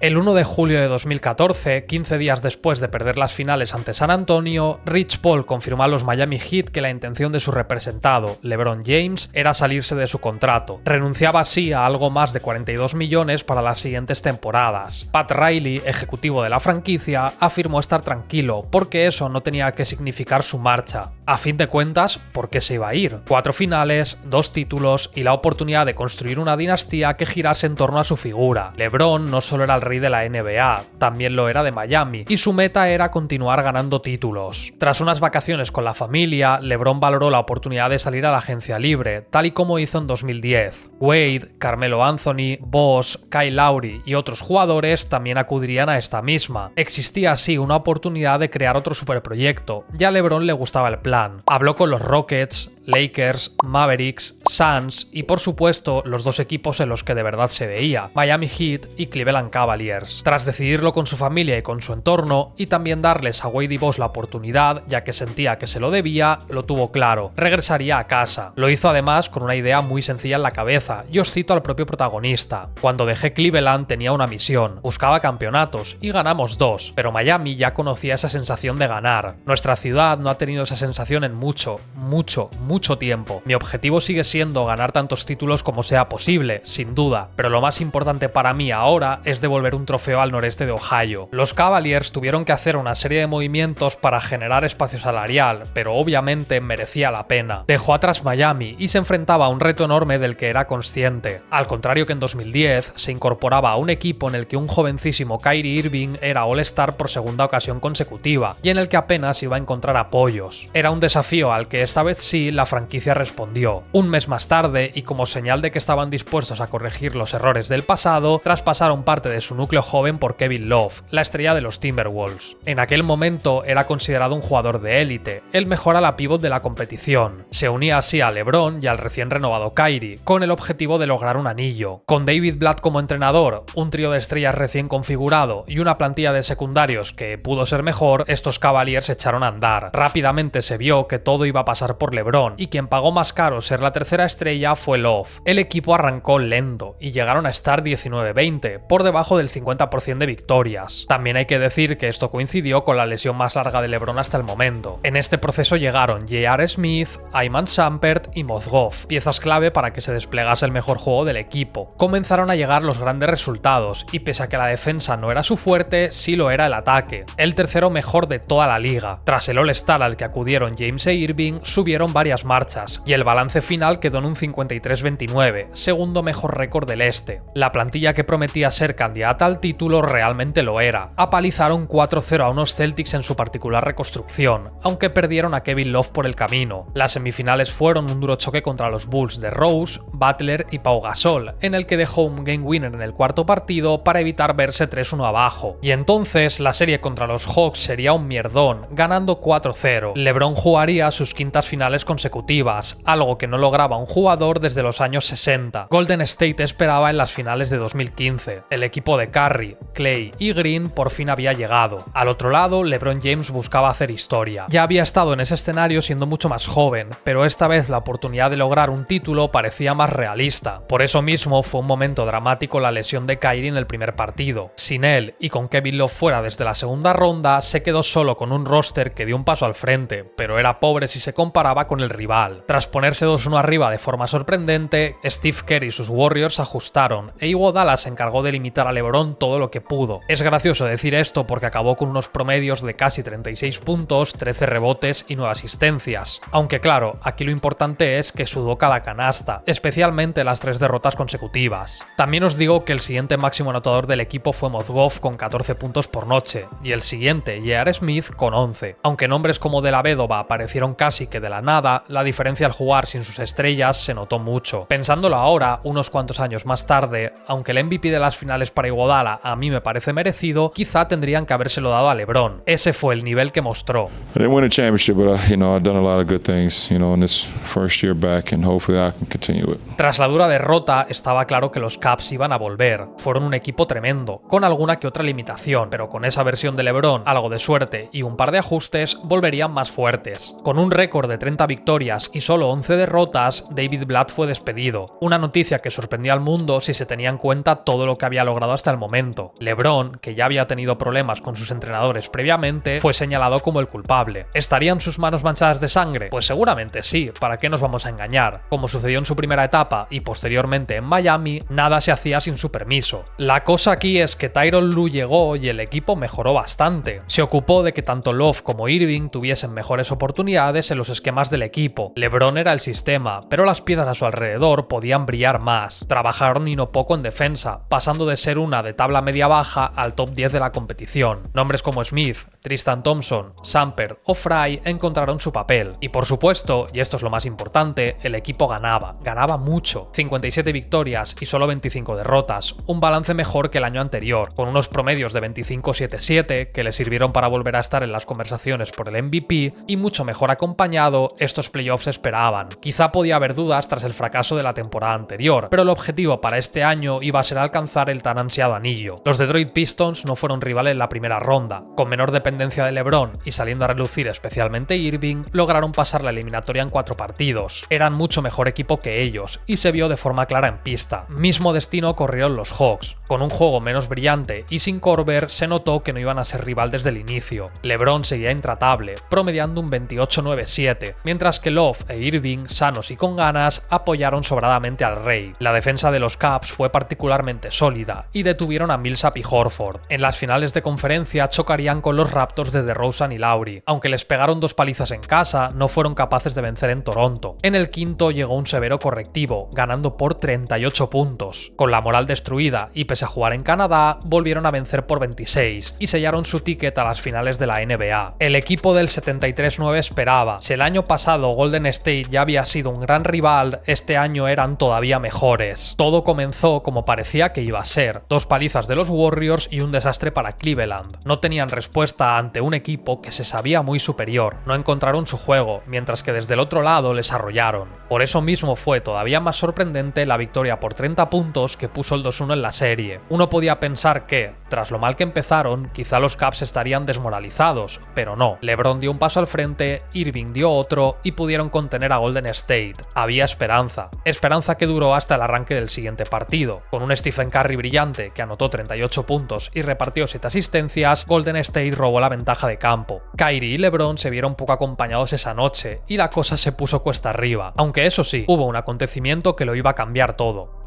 El 1 de julio de 2014, 15 días después de perder las finales ante San Antonio, Rich Paul confirmó a los Miami Heat que la intención de su representado, LeBron James, era salirse de su contrato. Renunciaba así a algo más de 42 millones para las siguientes temporadas. Pat Riley, ejecutivo de la franquicia, afirmó estar tranquilo, porque eso no tenía que significar su marcha. A fin de cuentas, ¿por qué se iba a ir? 4 finales, 2 títulos y la oportunidad de construir una dinastía que girase en torno a su figura. LeBron no solo era el rey de la NBA, también lo era de Miami, y su meta era continuar ganando títulos. Tras unas vacaciones con la familia, LeBron valoró la oportunidad de salir a la agencia libre, tal y como hizo en 2010. Wade, Carmelo Anthony, Bosh, Kyle Lowry y otros jugadores también acudirían a esta misma. Existía así una oportunidad de crear otro superproyecto, y a LeBron le gustaba el plan. Habló con los Rockets, Lakers, Mavericks, Suns y por supuesto los dos equipos en los que de verdad se veía, Miami Heat y Cleveland Cavaliers. Tras decidirlo con su familia y con su entorno y también darles a Wade y Bosh la oportunidad, ya que sentía que se lo debía, lo tuvo claro, regresaría a casa. Lo hizo además con una idea muy sencilla en la cabeza, y os cito al propio protagonista: cuando dejé Cleveland tenía una misión, buscaba campeonatos y ganamos 2, pero Miami ya conocía esa sensación de ganar. Nuestra ciudad no ha tenido esa sensación en mucho tiempo. Mi objetivo sigue siendo ganar tantos títulos como sea posible, sin duda, pero lo más importante para mí ahora es devolver un trofeo al noreste de Ohio. Los Cavaliers tuvieron que hacer una serie de movimientos para generar espacio salarial, pero obviamente merecía la pena. Dejó atrás Miami y se enfrentaba a un reto enorme del que era consciente. Al contrario que en 2010, se incorporaba a un equipo en el que un jovencísimo Kyrie Irving era All-Star por segunda ocasión consecutiva y en el que apenas iba a encontrar apoyos. Era un desafío al que esta vez sí la franquicia respondió. Un mes más tarde, y como señal de que estaban dispuestos a corregir los errores del pasado, traspasaron parte de su núcleo joven por Kevin Love, la estrella de los Timberwolves. En aquel momento era considerado un jugador de élite, el mejor ala pívot de la competición. Se unía así a LeBron y al recién renovado Kyrie, con el objetivo de lograr un anillo. Con David Blatt como entrenador, un trío de estrellas recién configurado y una plantilla de secundarios que pudo ser mejor, estos Cavaliers echaron a andar. Rápidamente se vio que todo iba a pasar por LeBron, y quien pagó más caro ser la tercera estrella fue Love. El equipo arrancó lento y llegaron a estar 19-20, por debajo del 50% de victorias. También hay que decir que esto coincidió con la lesión más larga de LeBron hasta el momento. En este proceso llegaron J.R. Smith, Iman Shumpert y Mozgov, piezas clave para que se desplegase el mejor juego del equipo. Comenzaron a llegar los grandes resultados, y pese a que la defensa no era su fuerte, sí lo era el ataque, el tercero mejor de toda la liga. Tras el All-Star al que acudieron James e Irving, subieron varias marchas, y el balance final quedó en un 53-29, segundo mejor récord del este. La plantilla que prometía ser candidata al título realmente lo era. Apalizaron 4-0 a unos Celtics en su particular reconstrucción, aunque perdieron a Kevin Love por el camino. Las semifinales fueron un duro choque contra los Bulls de Rose, Butler y Pau Gasol, en el que dejó un game winner en el cuarto partido para evitar verse 3-1 abajo. Y entonces la serie contra los Hawks sería un mierdón, ganando 4-0. LeBron jugaría sus quintas finales consecutivas, algo que no lograba un jugador desde los años 60. Golden State esperaba en las finales de 2015. El equipo de Curry, Clay y Green por fin había llegado. Al otro lado, LeBron James buscaba hacer historia. Ya había estado en ese escenario siendo mucho más joven, pero esta vez la oportunidad de lograr un título parecía más realista. Por eso mismo fue un momento dramático la lesión de Kyrie en el primer partido. Sin él y con Kevin Love fuera desde la segunda ronda, se quedó solo con un roster que dio un paso al frente, pero era pobre si se comparaba con el rival. Tras ponerse 2-1 arriba de forma sorprendente, Steve Kerr y sus Warriors ajustaron, e Iguodala se encargó de limitar a LeBron todo lo que pudo. Es gracioso decir esto porque acabó con unos promedios de casi 36 puntos, 13 rebotes y 9 asistencias. Aunque claro, aquí lo importante es que sudó cada canasta, especialmente las 3 derrotas consecutivas. También os digo que el siguiente máximo anotador del equipo fue Mozgov con 14 puntos por noche, y el siguiente, J.R. Smith, con 11. Aunque nombres como De La Vedova aparecieron casi que de la nada, la diferencia al jugar sin sus estrellas se notó mucho. Pensándolo ahora, unos cuantos años más tarde, aunque el MVP de las finales para Iguodala a mí me parece merecido, quizá tendrían que habérselo dado a LeBron. Ese fue el nivel que mostró. I didn't win a championship, but I've done a lot of good things, in this first year back, and hopefully I can continue it. Tras la dura derrota, estaba claro que los Cavs iban a volver. Fueron un equipo tremendo, con alguna que otra limitación, pero con esa versión de LeBron, algo de suerte y un par de ajustes, volverían más fuertes. Con un récord de 30 victorias y solo 11 derrotas, David Blatt fue despedido. Una noticia que sorprendió al mundo si se tenía en cuenta todo lo que había logrado hasta el momento. LeBron, que ya había tenido problemas con sus entrenadores previamente, fue señalado como el culpable. ¿Estarían sus manos manchadas de sangre? Pues seguramente sí, ¿para qué nos vamos a engañar? Como sucedió en su primera etapa y posteriormente en Miami, nada se hacía sin su permiso. La cosa aquí es que Tyronn Lue llegó y el equipo mejoró bastante. Se ocupó de que tanto Love como Irving tuviesen mejores oportunidades en los esquemas del equipo. LeBron era el sistema, pero las piezas a su alrededor podían brillar más. Trabajaron y no poco en defensa, pasando de ser una de tabla media-baja al top 10 de la competición. Nombres como Smith, Tristan Thompson, Shumpert o Fry encontraron su papel. Y por supuesto, y esto es lo más importante, el equipo ganaba mucho. 57 victorias y solo 25 derrotas, un balance mejor que el año anterior, con unos promedios de 25-7-7 que le sirvieron para volver a estar en las conversaciones por el MVP, y mucho mejor acompañado, estos playoffs esperaban. Quizá podía haber dudas tras el fracaso de la temporada anterior, pero el objetivo para este año iba a ser alcanzar el tan ansiado anillo. Los Detroit Pistons no fueron rivales en la primera ronda. Con menor dependencia de LeBron y saliendo a relucir especialmente Irving, lograron pasar la eliminatoria en 4 partidos. Eran mucho mejor equipo que ellos, y se vio de forma clara en pista. Mismo destino corrieron los Hawks. Con un juego menos brillante y sin Korver, se notó que no iban a ser rival desde el inicio. LeBron seguía intratable, promediando un 28-9-7, mientras que Love e Irving, sanos y con ganas, apoyaron sobradamente al Rey. La defensa de los Cavs fue particularmente sólida y detuvieron a Millsap y Horford. En las finales de conferencia chocarían con los Raptors de DeRozan y Lowry. Aunque les pegaron 2 palizas en casa, no fueron capaces de vencer en Toronto. En el quinto llegó un severo correctivo, ganando por 38 puntos. Con la moral destruida y pese a jugar en Canadá, volvieron a vencer por 26 y sellaron su ticket a las finales de la NBA. El equipo del 73-9 esperaba. Si el año pasado Golden State ya había sido un gran rival, este año eran todavía mejores. Todo comenzó como parecía que iba a ser: 2 palizas de los Warriors y un desastre para Cleveland. No tenían respuesta ante un equipo que se sabía muy superior. No encontraron su juego, mientras que desde el otro lado les arrollaron. Por eso mismo fue todavía más sorprendente la victoria por 30 puntos que puso el 2-1 en la serie. Uno podía pensar que, tras lo mal que empezaron, quizá los Cavs estarían desmoralizados, pero no. LeBron dio un paso al frente, Irving dio otro y pudieron contener a Golden State. Había esperanza. Esperanza que duró hasta el arranque del siguiente partido. Con un Stephen Curry brillante que anotó 38 puntos y repartió 7 asistencias, Golden State robó la ventaja de campo. Kyrie y LeBron se vieron poco acompañados esa noche y la cosa se puso cuesta arriba. Aunque eso sí, hubo un acontecimiento que lo iba a cambiar todo.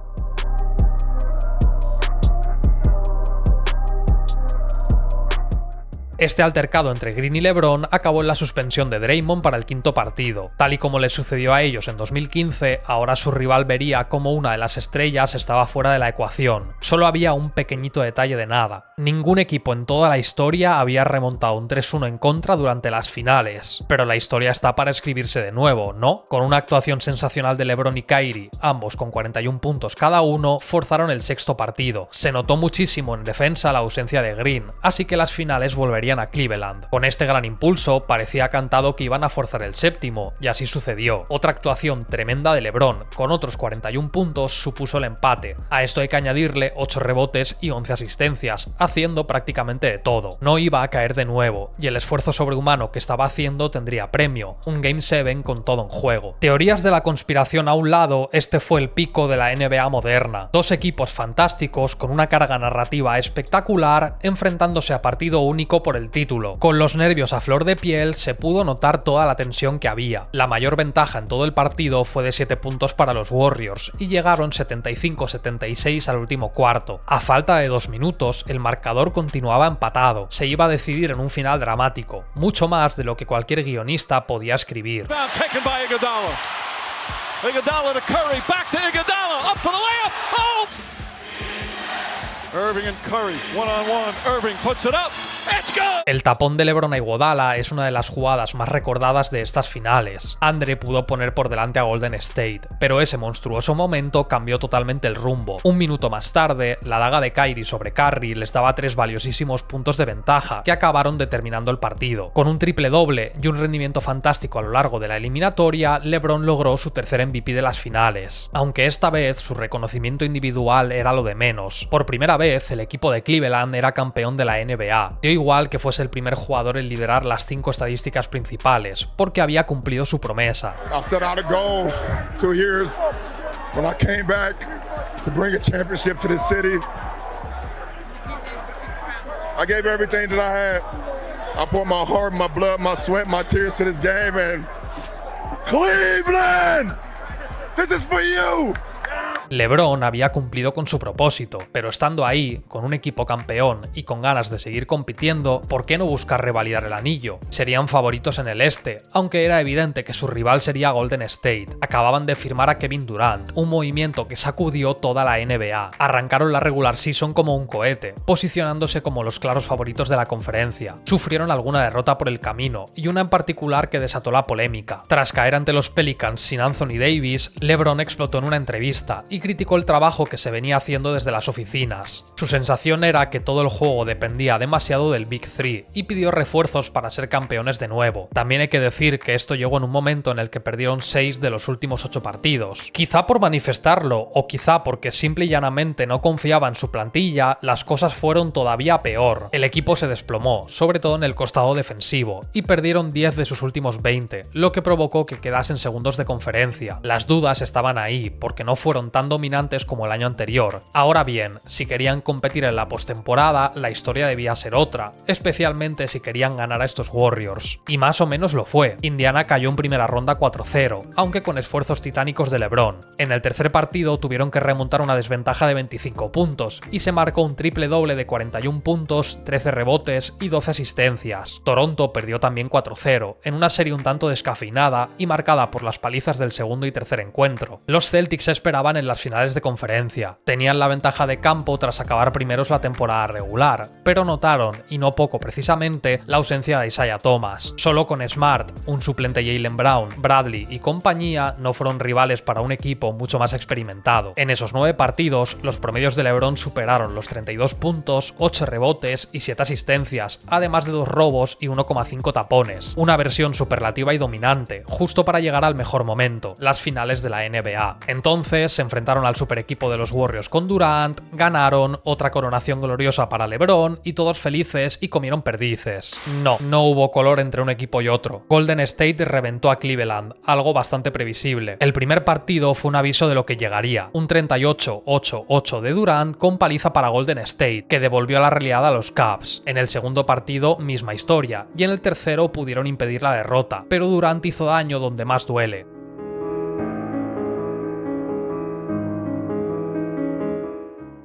Este altercado entre Green y LeBron acabó en la suspensión de Draymond para el quinto partido. Tal y como le sucedió a ellos en 2015, ahora su rival vería cómo una de las estrellas estaba fuera de la ecuación. Solo había un pequeñito detalle de nada. Ningún equipo en toda la historia había remontado un 3-1 en contra durante las finales. Pero la historia está para escribirse de nuevo, ¿no? Con una actuación sensacional de LeBron y Kyrie, ambos con 41 puntos cada uno, forzaron el sexto partido. Se notó muchísimo en defensa la ausencia de Green, así que las finales volverían a Cleveland. Con este gran impulso, parecía cantado que iban a forzar el séptimo, y así sucedió. Otra actuación tremenda de LeBron, con otros 41 puntos, supuso el empate. A esto hay que añadirle 8 rebotes y 11 asistencias, haciendo prácticamente de todo. No iba a caer de nuevo, y el esfuerzo sobrehumano que estaba haciendo tendría premio, un Game 7 con todo en juego. Teorías de la conspiración a un lado, este fue el pico de la NBA moderna. 2 equipos fantásticos con una carga narrativa espectacular, enfrentándose a partido único por el título. Con los nervios a flor de piel se pudo notar toda la tensión que había. La mayor ventaja en todo el partido fue de 7 puntos para los Warriors y llegaron 75-76 al último cuarto. A falta de 2 minutos, el marcador continuaba empatado. Se iba a decidir en un final dramático, mucho más de lo que cualquier guionista podía escribir. Iguodala to Curry, back to Iguodala, up for the layup. Oh! Irving and Curry, one-on-one. Irving puts it up. It's good. El tapón de LeBron a Iguodala es una de las jugadas más recordadas de estas finales. Andre pudo poner por delante a Golden State, pero ese monstruoso momento cambió totalmente el rumbo. Un minuto más tarde, la daga de Kyrie sobre Curry les daba 3 valiosísimos puntos de ventaja que acabaron determinando el partido. Con un triple doble y un rendimiento fantástico a lo largo de la eliminatoria, LeBron logró su tercer MVP de las finales. Aunque esta vez su reconocimiento individual era lo de menos. Por primera vez, el equipo de Cleveland era campeón de la NBA. Dio igual que fuese el primer jugador en liderar las 5 estadísticas principales, porque había cumplido su promesa. I set out a goal 2 years when I came back to bring a championship to this city. I gave everything that I had. I poured my heart, my blood, my sweat, my tears to this game, and Cleveland, this is for you. LeBron había cumplido con su propósito, pero estando ahí, con un equipo campeón y con ganas de seguir compitiendo, ¿por qué no buscar revalidar el anillo? Serían favoritos en el este, aunque era evidente que su rival sería Golden State. Acababan de firmar a Kevin Durant, un movimiento que sacudió toda la NBA. Arrancaron la regular season como un cohete, posicionándose como los claros favoritos de la conferencia. Sufrieron alguna derrota por el camino, y una en particular que desató la polémica. Tras caer ante los Pelicans sin Anthony Davis, LeBron explotó en una entrevista y criticó el trabajo que se venía haciendo desde las oficinas. Su sensación era que todo el juego dependía demasiado del Big Three y pidió refuerzos para ser campeones de nuevo. También hay que decir que esto llegó en un momento en el que perdieron 6 de los últimos 8 partidos. Quizá por manifestarlo o quizá porque simple y llanamente no confiaba en su plantilla, las cosas fueron todavía peor. El equipo se desplomó, sobre todo en el costado defensivo, y perdieron 10 de sus últimos 20, lo que provocó que quedasen segundos de conferencia. Las dudas estaban ahí, porque no fueron tan dominantes como el año anterior. Ahora bien, si querían competir en la postemporada, la historia debía ser otra, especialmente si querían ganar a estos Warriors. Y más o menos lo fue. Indiana cayó en primera ronda 4-0, aunque con esfuerzos titánicos de LeBron. En el tercer partido tuvieron que remontar una desventaja de 25 puntos, y se marcó un triple doble de 41 puntos, 13 rebotes y 12 asistencias. Toronto perdió también 4-0, en una serie un tanto descafeinada y marcada por las palizas del segundo y tercer encuentro. Los Celtics esperaban en las finales de conferencia. Tenían la ventaja de campo tras acabar primeros la temporada regular, pero notaron, y no poco precisamente, la ausencia de Isaiah Thomas. Solo con Smart, un suplente Jaylen Brown, Bradley y compañía no fueron rivales para un equipo mucho más experimentado. En esos 9 partidos, los promedios de LeBron superaron los 32 puntos, 8 rebotes y 7 asistencias, además de 2 robos y 1,5 tapones. Una versión superlativa y dominante, justo para llegar al mejor momento, las finales de la NBA. Entonces se enfrentaron al super equipo de los Warriors con Durant, ganaron, otra coronación gloriosa para LeBron y todos felices y comieron perdices. No hubo color entre un equipo y otro. Golden State reventó a Cleveland, algo bastante previsible. El primer partido fue un aviso de lo que llegaría, un 38-8-8 de Durant con paliza para Golden State, que devolvió la realidad a los Cavs. En el segundo partido, misma historia, y en el tercero pudieron impedir la derrota, pero Durant hizo daño donde más duele.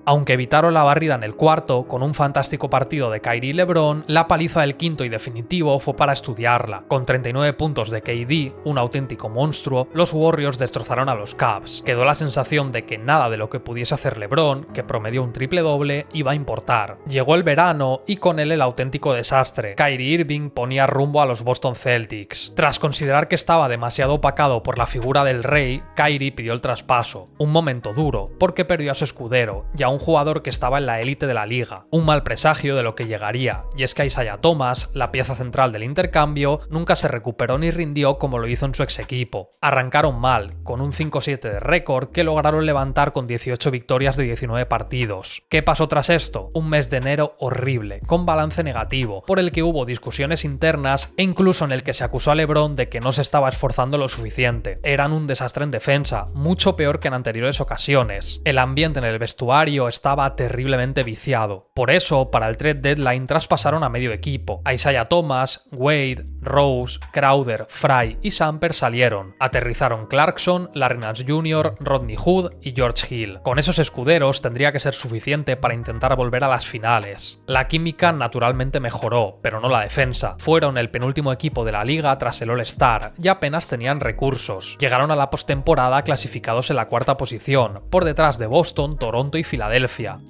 Aunque evitaron la barrida en el cuarto, con un fantástico partido de Kyrie y LeBron, la paliza del quinto y definitivo fue para estudiarla. Con 39 puntos de KD, un auténtico monstruo, los Warriors destrozaron a los Cavs. Quedó la sensación de que nada de lo que pudiese hacer LeBron, que promedió un triple doble, iba a importar. Llegó el verano y con él el auténtico desastre. Kyrie Irving ponía rumbo a los Boston Celtics. Tras considerar que estaba demasiado opacado por la figura del rey, Kyrie pidió el traspaso. Un momento duro, porque perdió a su escudero y a un jugador que estaba en la élite de la liga. Un mal presagio de lo que llegaría, y es que Isaiah Thomas, la pieza central del intercambio, nunca se recuperó ni rindió como lo hizo en su ex equipo. Arrancaron mal, con un 5-7 de récord que lograron levantar con 18 victorias de 19 partidos. ¿Qué pasó tras esto? Un mes de enero horrible, con balance negativo, por el que hubo discusiones internas e incluso en el que se acusó a LeBron de que no se estaba esforzando lo suficiente. Eran un desastre en defensa, mucho peor que en anteriores ocasiones. El ambiente en el vestuario estaba terriblemente viciado. Por eso, para el trade deadline traspasaron a medio equipo. Isaiah Thomas, Wade, Rose, Crowder, Fry y Samper salieron. Aterrizaron Clarkson, Larry Nance Jr., Rodney Hood y George Hill. Con esos escuderos tendría que ser suficiente para intentar volver a las finales. La química naturalmente mejoró, pero no la defensa. Fueron el penúltimo equipo de la liga tras el All-Star y apenas tenían recursos. Llegaron a la postemporada clasificados en la 4ª posición, por detrás de Boston, Toronto y Filadelfia.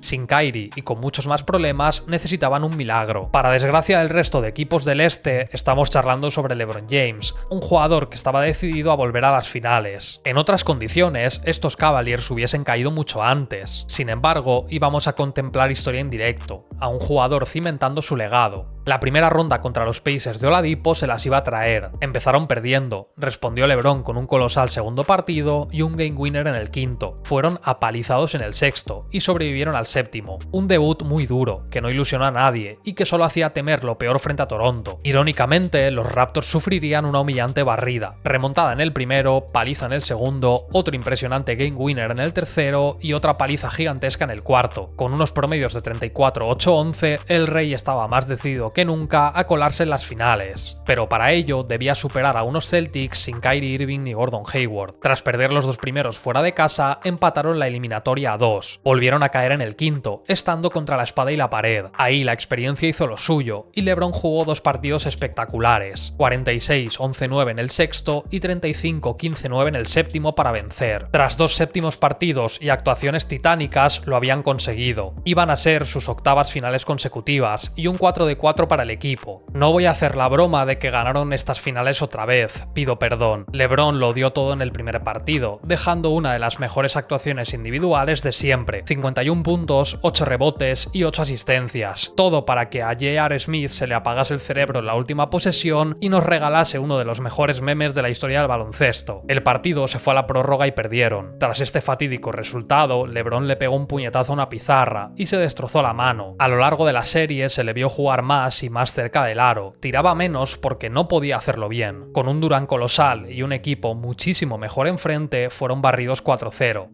Sin Kyrie y con muchos más problemas, necesitaban un milagro. Para desgracia del resto de equipos del este, estamos charlando sobre LeBron James, un jugador que estaba decidido a volver a las finales. En otras condiciones, estos Cavaliers hubiesen caído mucho antes. Sin embargo, íbamos a contemplar historia en directo, a un jugador cimentando su legado. La primera ronda contra los Pacers de Oladipo se las iba a traer. Empezaron perdiendo, respondió LeBron con un colosal segundo partido y un game winner en el quinto. Fueron apalizados en el sexto y sobrevivieron al séptimo. Un debut muy duro, que no ilusionó a nadie y que solo hacía temer lo peor frente a Toronto. Irónicamente, los Raptors sufrirían una humillante barrida. Remontada en el primero, paliza en el segundo, otro impresionante game winner en el tercero y otra paliza gigantesca en el cuarto. Con unos promedios de 34-8-11, el Rey estaba más decidido que nunca a colarse en las finales. Pero para ello debía superar a unos Celtics sin Kyrie Irving ni Gordon Hayward. Tras perder los dos primeros fuera de casa, empataron la eliminatoria a 2. Volvieron volvieron a caer en el quinto, estando contra la espada y la pared. Ahí la experiencia hizo lo suyo, y LeBron jugó 2 partidos espectaculares, 46-11-9 en el sexto y 35-15-9 en el séptimo para vencer. Tras 2 séptimos partidos y actuaciones titánicas, lo habían conseguido. Iban a ser sus 8ª finales consecutivas y un 4-4 para el equipo. No voy a hacer la broma de que ganaron estas finales otra vez, pido perdón. LeBron lo dio todo en el primer partido, dejando una de las mejores actuaciones individuales de siempre, 51 puntos, 8 rebotes y 8 asistencias. Todo para que a J.R. Smith se le apagase el cerebro en la última posesión y nos regalase uno de los mejores memes de la historia del baloncesto. El partido se fue a la prórroga y perdieron. Tras este fatídico resultado, LeBron le pegó un puñetazo a una pizarra y se destrozó la mano. A lo largo de la serie se le vio jugar más y más cerca del aro. Tiraba menos porque no podía hacerlo bien. Con un Durant colosal y un equipo muchísimo mejor enfrente, fueron barridos 4-0.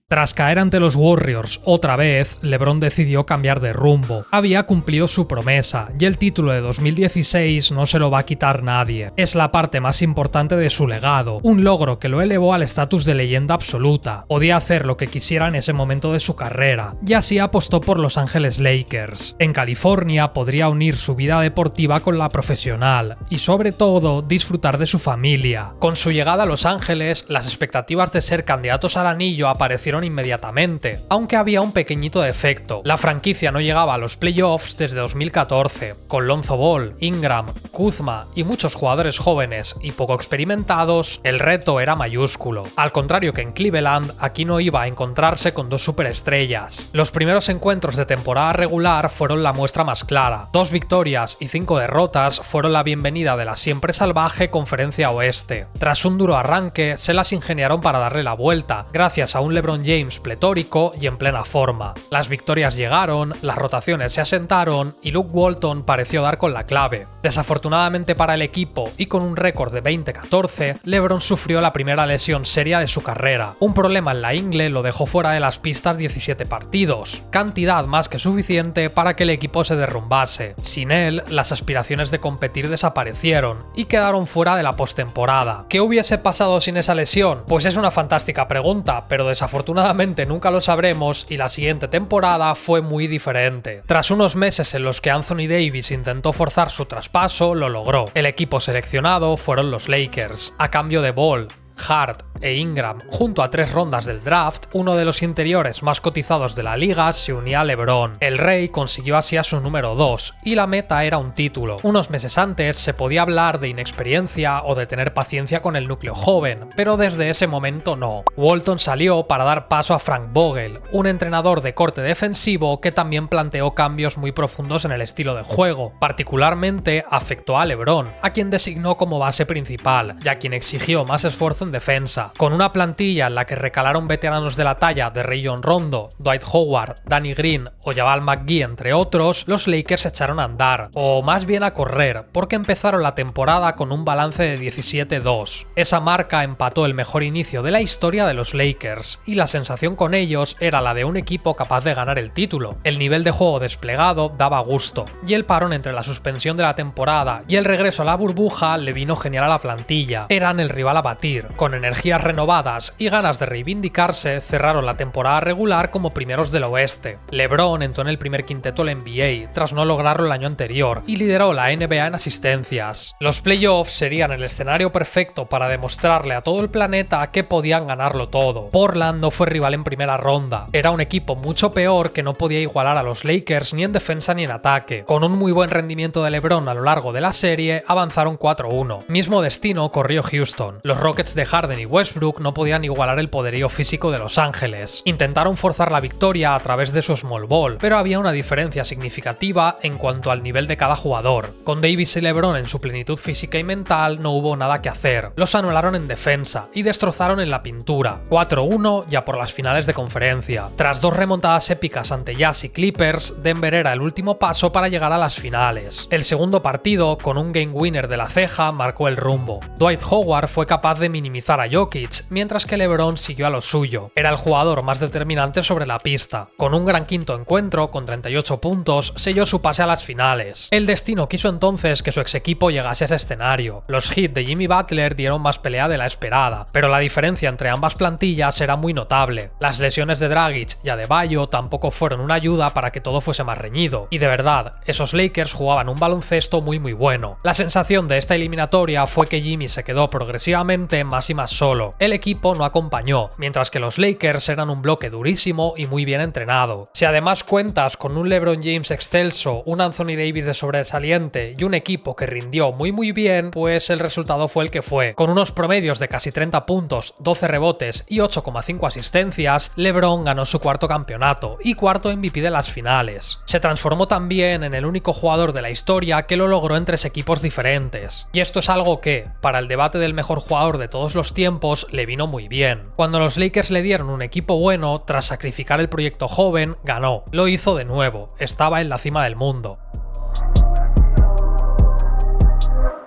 Tras caer ante los Warriors otra vez, LeBron decidió cambiar de rumbo. Había cumplido su promesa, y el título de 2016 no se lo va a quitar nadie. Es la parte más importante de su legado, un logro que lo elevó al estatus de leyenda absoluta. Podía hacer lo que quisiera en ese momento de su carrera, y así apostó por Los Ángeles Lakers. En California podría unir su vida deportiva con la profesional, y sobre todo disfrutar de su familia. Con su llegada a Los Ángeles, las expectativas de ser candidatos al anillo aparecieron inmediatamente, aunque había un pequeñito defecto. La franquicia no llegaba a los playoffs desde 2014. Con Lonzo Ball, Ingram, Kuzma y muchos jugadores jóvenes y poco experimentados, el reto era mayúsculo. Al contrario que en Cleveland, aquí no iba a encontrarse con 2 superestrellas. Los primeros encuentros de temporada regular fueron la muestra más clara. 2 victorias y 5 derrotas fueron la bienvenida de la siempre salvaje Conferencia Oeste. Tras un duro arranque, se las ingeniaron para darle la vuelta, gracias a un LeBron James pletórico y en plena forma. Las victorias llegaron, las rotaciones se asentaron y Luke Walton pareció dar con la clave. Desafortunadamente para el equipo y con un récord de 20-14, LeBron sufrió la primera lesión seria de su carrera. Un problema en la ingle lo dejó fuera de las pistas 17 partidos, cantidad más que suficiente para que el equipo se derrumbase. Sin él, las aspiraciones de competir desaparecieron y quedaron fuera de la postemporada. ¿Qué hubiese pasado sin esa lesión? Pues es una fantástica pregunta, pero desafortunadamente nunca lo sabremos y la siguiente temporada fue muy diferente. Tras unos meses en los que Anthony Davis intentó forzar su traspaso, lo logró. El equipo seleccionado fueron los Lakers, a cambio de Ball, Hart e Ingram, junto a 3 rondas del draft, uno de los interiores más cotizados de la liga se unía a LeBron. El Rey consiguió así a su número 2, y la meta era un título. Unos meses antes se podía hablar de inexperiencia o de tener paciencia con el núcleo joven, pero desde ese momento no. Walton salió para dar paso a Frank Vogel, un entrenador de corte defensivo que también planteó cambios muy profundos en el estilo de juego. Particularmente afectó a LeBron, a quien designó como base principal, y a quien exigió más esfuerzo en defensa. Con una plantilla en la que recalaron veteranos de la talla de Rajon Rondo, Dwight Howard, Danny Green o Jamal McGee entre otros, los Lakers echaron a andar, o más bien a correr, porque empezaron la temporada con un balance de 17-2. Esa marca empató el mejor inicio de la historia de los Lakers, y la sensación con ellos era la de un equipo capaz de ganar el título. El nivel de juego desplegado daba gusto, y el parón entre la suspensión de la temporada y el regreso a la burbuja le vino genial a la plantilla. Eran el rival a batir, con energías renovadas y ganas de reivindicarse, cerraron la temporada regular como primeros del oeste. LeBron entró en el primer quinteto del NBA, tras no lograrlo el año anterior, y lideró la NBA en asistencias. Los playoffs serían el escenario perfecto para demostrarle a todo el planeta que podían ganarlo todo. Portland no fue rival en primera ronda, era un equipo mucho peor que no podía igualar a los Lakers ni en defensa ni en ataque. Con un muy buen rendimiento de LeBron a lo largo de la serie, avanzaron 4-1. Mismo destino corrió Houston. Los Rockets de Harden y Westbrook no podían igualar el poderío físico de Los Ángeles. Intentaron forzar la victoria a través de su small ball, pero había una diferencia significativa en cuanto al nivel de cada jugador. Con Davis y LeBron en su plenitud física y mental no hubo nada que hacer. Los anularon en defensa y destrozaron en la pintura. 4-1 ya por las finales de conferencia. Tras 2 remontadas épicas ante Jazz y Clippers, Denver era el último paso para llegar a las finales. El segundo partido, con un game winner de la ceja, marcó el rumbo. Dwight Howard fue capaz de minimizar minimizar a Jokic, mientras que LeBron siguió a lo suyo. Era el jugador más determinante sobre la pista. Con un gran quinto encuentro, con 38 puntos, selló su pase a las finales. El destino quiso entonces que su ex equipo llegase a ese escenario. Los Heat de Jimmy Butler dieron más pelea de la esperada, pero la diferencia entre ambas plantillas era muy notable. Las lesiones de Dragic y Adebayo tampoco fueron una ayuda para que todo fuese más reñido. Y de verdad, esos Lakers jugaban un baloncesto muy bueno. La sensación de esta eliminatoria fue que Jimmy se quedó progresivamente más y más solo. El equipo no acompañó, mientras que los Lakers eran un bloque durísimo y muy bien entrenado. Si además cuentas con un LeBron James excelso, un Anthony Davis de sobresaliente y un equipo que rindió muy bien, pues el resultado fue el que fue. Con unos promedios de casi 30 puntos, 12 rebotes y 8,5 asistencias, LeBron ganó su cuarto campeonato y cuarto MVP de las finales. Se transformó también en el único jugador de la historia que lo logró en 3 equipos diferentes. Y esto es algo que, para el debate del mejor jugador de todos los tiempos, le vino muy bien. Cuando los Lakers le dieron un equipo bueno, tras sacrificar el proyecto joven, ganó. Lo hizo de nuevo, estaba en la cima del mundo.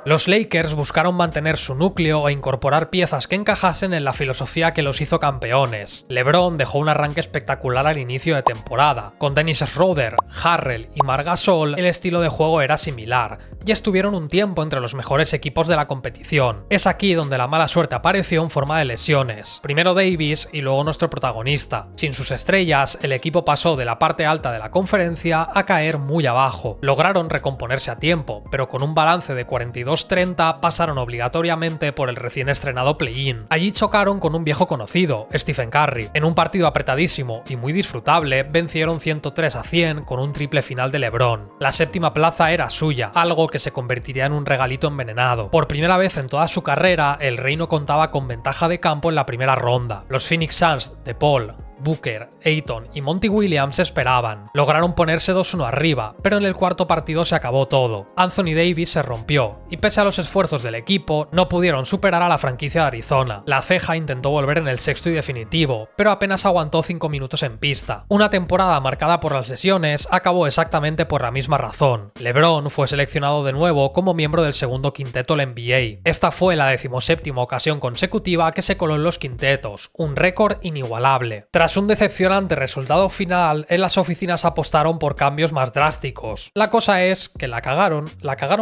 Los Lakers buscaron mantener su núcleo e incorporar piezas que encajasen en la filosofía que los hizo campeones. LeBron dejó un arranque espectacular al inicio de temporada. Con Dennis Schroeder, Harrell y Marc Gasol, el estilo de juego era similar, y estuvieron un tiempo entre los mejores equipos de la competición. Es aquí donde la mala suerte apareció en forma de lesiones. Primero Davis y luego nuestro protagonista. Sin sus estrellas, el equipo pasó de la parte alta de la conferencia a caer muy abajo. Lograron recomponerse a tiempo, pero con un balance de 42-30 pasaron obligatoriamente por el recién estrenado play-in. Allí chocaron con un viejo conocido, Stephen Curry. En un partido apretadísimo y muy disfrutable, vencieron 103-100 con un triple final de LeBron. La séptima plaza era suya, algo que se convertiría en un regalito envenenado. Por primera vez en toda su carrera, el Rey no contaba con ventaja de campo en la primera ronda. Los Phoenix Suns de Paul, Booker, Ayton y Monty Williams esperaban. Lograron ponerse 2-1 arriba, pero en el cuarto partido se acabó todo. Anthony Davis se rompió, y pese a los esfuerzos del equipo, no pudieron superar a la franquicia de Arizona. La ceja intentó volver en el sexto y definitivo, pero apenas aguantó 5 minutos en pista. Una temporada marcada por las lesiones acabó exactamente por la misma razón. LeBron fue seleccionado de nuevo como miembro del segundo quinteto del NBA. Esta fue la 17ª ocasión consecutiva que se coló en los quintetos, un récord inigualable. Tras un decepcionante resultado final, en las oficinas apostaron por cambios más drásticos. La cosa es que la cagaron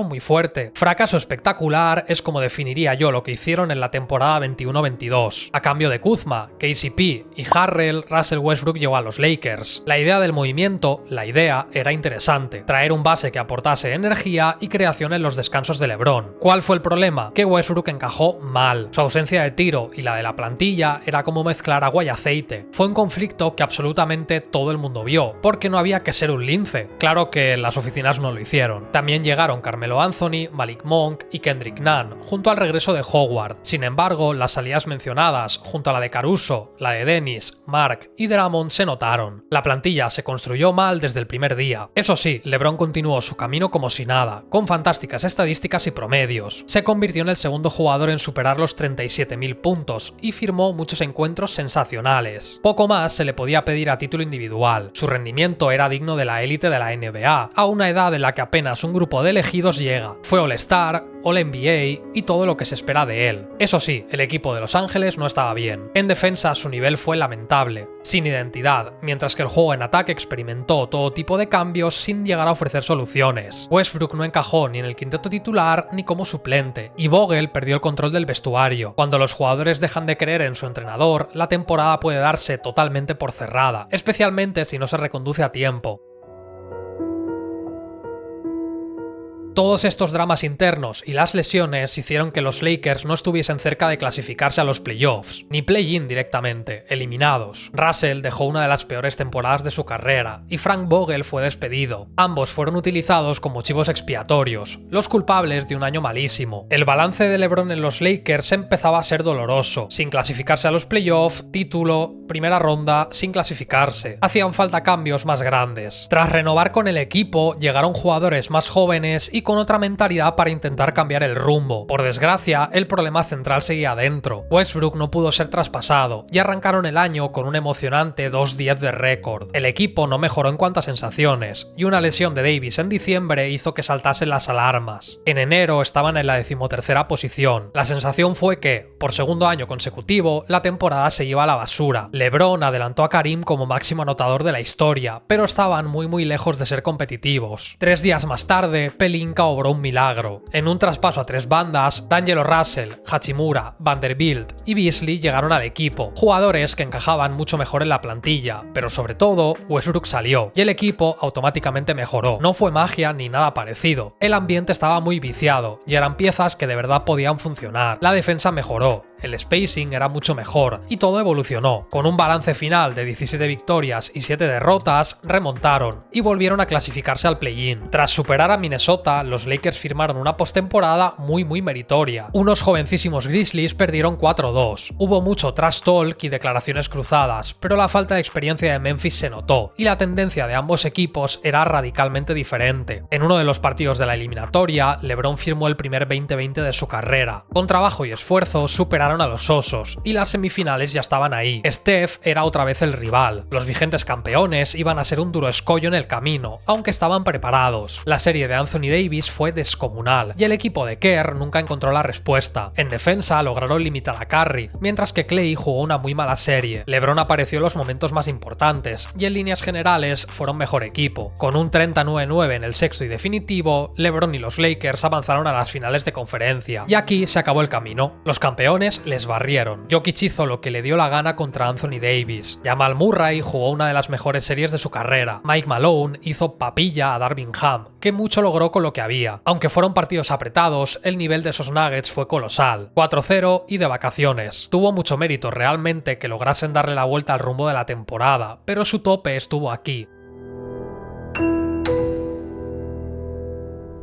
muy fuerte. Fracaso espectacular es como definiría yo lo que hicieron en la temporada 21-22. A cambio de Kuzma, KCP y Harrell, Russell Westbrook llegó a los Lakers. La idea del movimiento, era interesante, traer un base que aportase energía y creación en los descansos de LeBron. ¿Cuál fue el problema? Que Westbrook encajó mal. Su ausencia de tiro y la de la plantilla era como mezclar agua y aceite. Fue un conflicto que absolutamente todo el mundo vio, porque no había que ser un lince. Claro que las oficinas no lo hicieron. También llegaron Carmelo Anthony, Malik Monk y Kendrick Nunn, junto al regreso de Howard. Sin embargo, las salidas mencionadas, junto a la de Caruso, la de Dennis, Mark y Drummond, se notaron. La plantilla se construyó mal desde el primer día. Eso sí, LeBron continuó su camino como si nada, con fantásticas estadísticas y promedios. Se convirtió en el segundo jugador en superar los 37.000 puntos y firmó muchos encuentros sensacionales. Poco más se le podía pedir a título individual. Su rendimiento era digno de la élite de la NBA, a una edad en la que apenas un grupo de elegidos llega. Fue All-Star, All-NBA y todo lo que se espera de él. Eso sí, el equipo de Los Ángeles no estaba bien. En defensa su nivel fue lamentable, sin identidad, mientras que el juego en ataque experimentó todo tipo de cambios sin llegar a ofrecer soluciones. Westbrook no encajó ni en el quinteto titular ni como suplente, y Vogel perdió el control del vestuario. Cuando los jugadores dejan de creer en su entrenador, la temporada puede darse totalmente por cerrada, especialmente si no se reconduce a tiempo. Todos estos dramas internos y las lesiones hicieron que los Lakers no estuviesen cerca de clasificarse a los playoffs, ni play-in directamente, eliminados. Russell dejó una de las peores temporadas de su carrera, y Frank Vogel fue despedido. Ambos fueron utilizados como chivos expiatorios, los culpables de un año malísimo. El balance de LeBron en los Lakers empezaba a ser doloroso, sin clasificarse a los playoffs, título, primera ronda, sin clasificarse. Hacían falta cambios más grandes. Tras renovar con el equipo, llegaron jugadores más jóvenes y con otra mentalidad para intentar cambiar el rumbo. Por desgracia, el problema central seguía dentro. Westbrook no pudo ser traspasado y arrancaron el año con un emocionante 2-10 de récord. El equipo no mejoró en cuanto a sensaciones y una lesión de Davis en diciembre hizo que saltasen las alarmas. En enero estaban en la 13ª posición. La sensación fue que, por segundo año consecutivo, la temporada se iba a la basura. LeBron adelantó a Karim como máximo anotador de la historia, pero estaban muy lejos de ser competitivos. 3 días más tarde, Pelinka obró un milagro. En un traspaso a 3 bandas, D'Angelo Russell, Hachimura, Vanderbilt y Beasley llegaron al equipo, jugadores que encajaban mucho mejor en la plantilla, pero sobre todo, Westbrook salió y el equipo automáticamente mejoró. No fue magia ni nada parecido. El ambiente estaba muy viciado y eran piezas que de verdad podían funcionar. La defensa mejoró. El spacing era mucho mejor y todo evolucionó. Con un balance final de 17 victorias y 7 derrotas, remontaron y volvieron a clasificarse al play-in. Tras superar a Minnesota, los Lakers firmaron una postemporada muy meritoria. Unos jovencísimos Grizzlies perdieron 4-2. Hubo mucho trash talk y declaraciones cruzadas, pero la falta de experiencia de Memphis se notó y la tendencia de ambos equipos era radicalmente diferente. En uno de los partidos de la eliminatoria, LeBron firmó el primer 20-20 de su carrera. Con trabajo y esfuerzo superaron a los Osos y las semifinales ya estaban ahí. Steph era otra vez el rival. Los vigentes campeones iban a ser un duro escollo en el camino, aunque estaban preparados. La serie de Anthony Davis fue descomunal y el equipo de Kerr nunca encontró la respuesta. En defensa lograron limitar a Curry, mientras que Klay jugó una muy mala serie. LeBron apareció en los momentos más importantes y en líneas generales fueron mejor equipo. Con un 39-9 en el sexto y definitivo, LeBron y los Lakers avanzaron a las finales de conferencia y aquí se acabó el camino. Los campeones les barrieron. Jokic hizo lo que le dio la gana contra Anthony Davis. Jamal Murray jugó una de las mejores series de su carrera. Mike Malone hizo papilla a Darvin Ham, que mucho logró con lo que había. Aunque fueron partidos apretados, el nivel de esos Nuggets fue colosal. 4-0 y de vacaciones. Tuvo mucho mérito realmente que lograsen darle la vuelta al rumbo de la temporada, pero su tope estuvo aquí.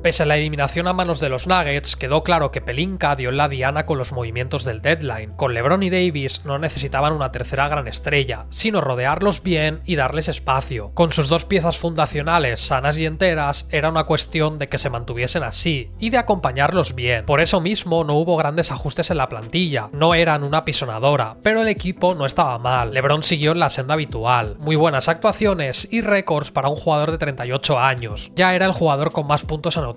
Pese a la eliminación a manos de los Nuggets, quedó claro que Pelinka dio en la diana con los movimientos del deadline. Con LeBron y Davis no necesitaban una tercera gran estrella, sino rodearlos bien y darles espacio. Con sus 2 piezas fundacionales sanas y enteras, era una cuestión de que se mantuviesen así y de acompañarlos bien. Por eso mismo no hubo grandes ajustes en la plantilla, no eran una pisonadora, pero el equipo no estaba mal. LeBron siguió en la senda habitual, muy buenas actuaciones y récords para un jugador de 38 años. Ya era el jugador con más puntos anotados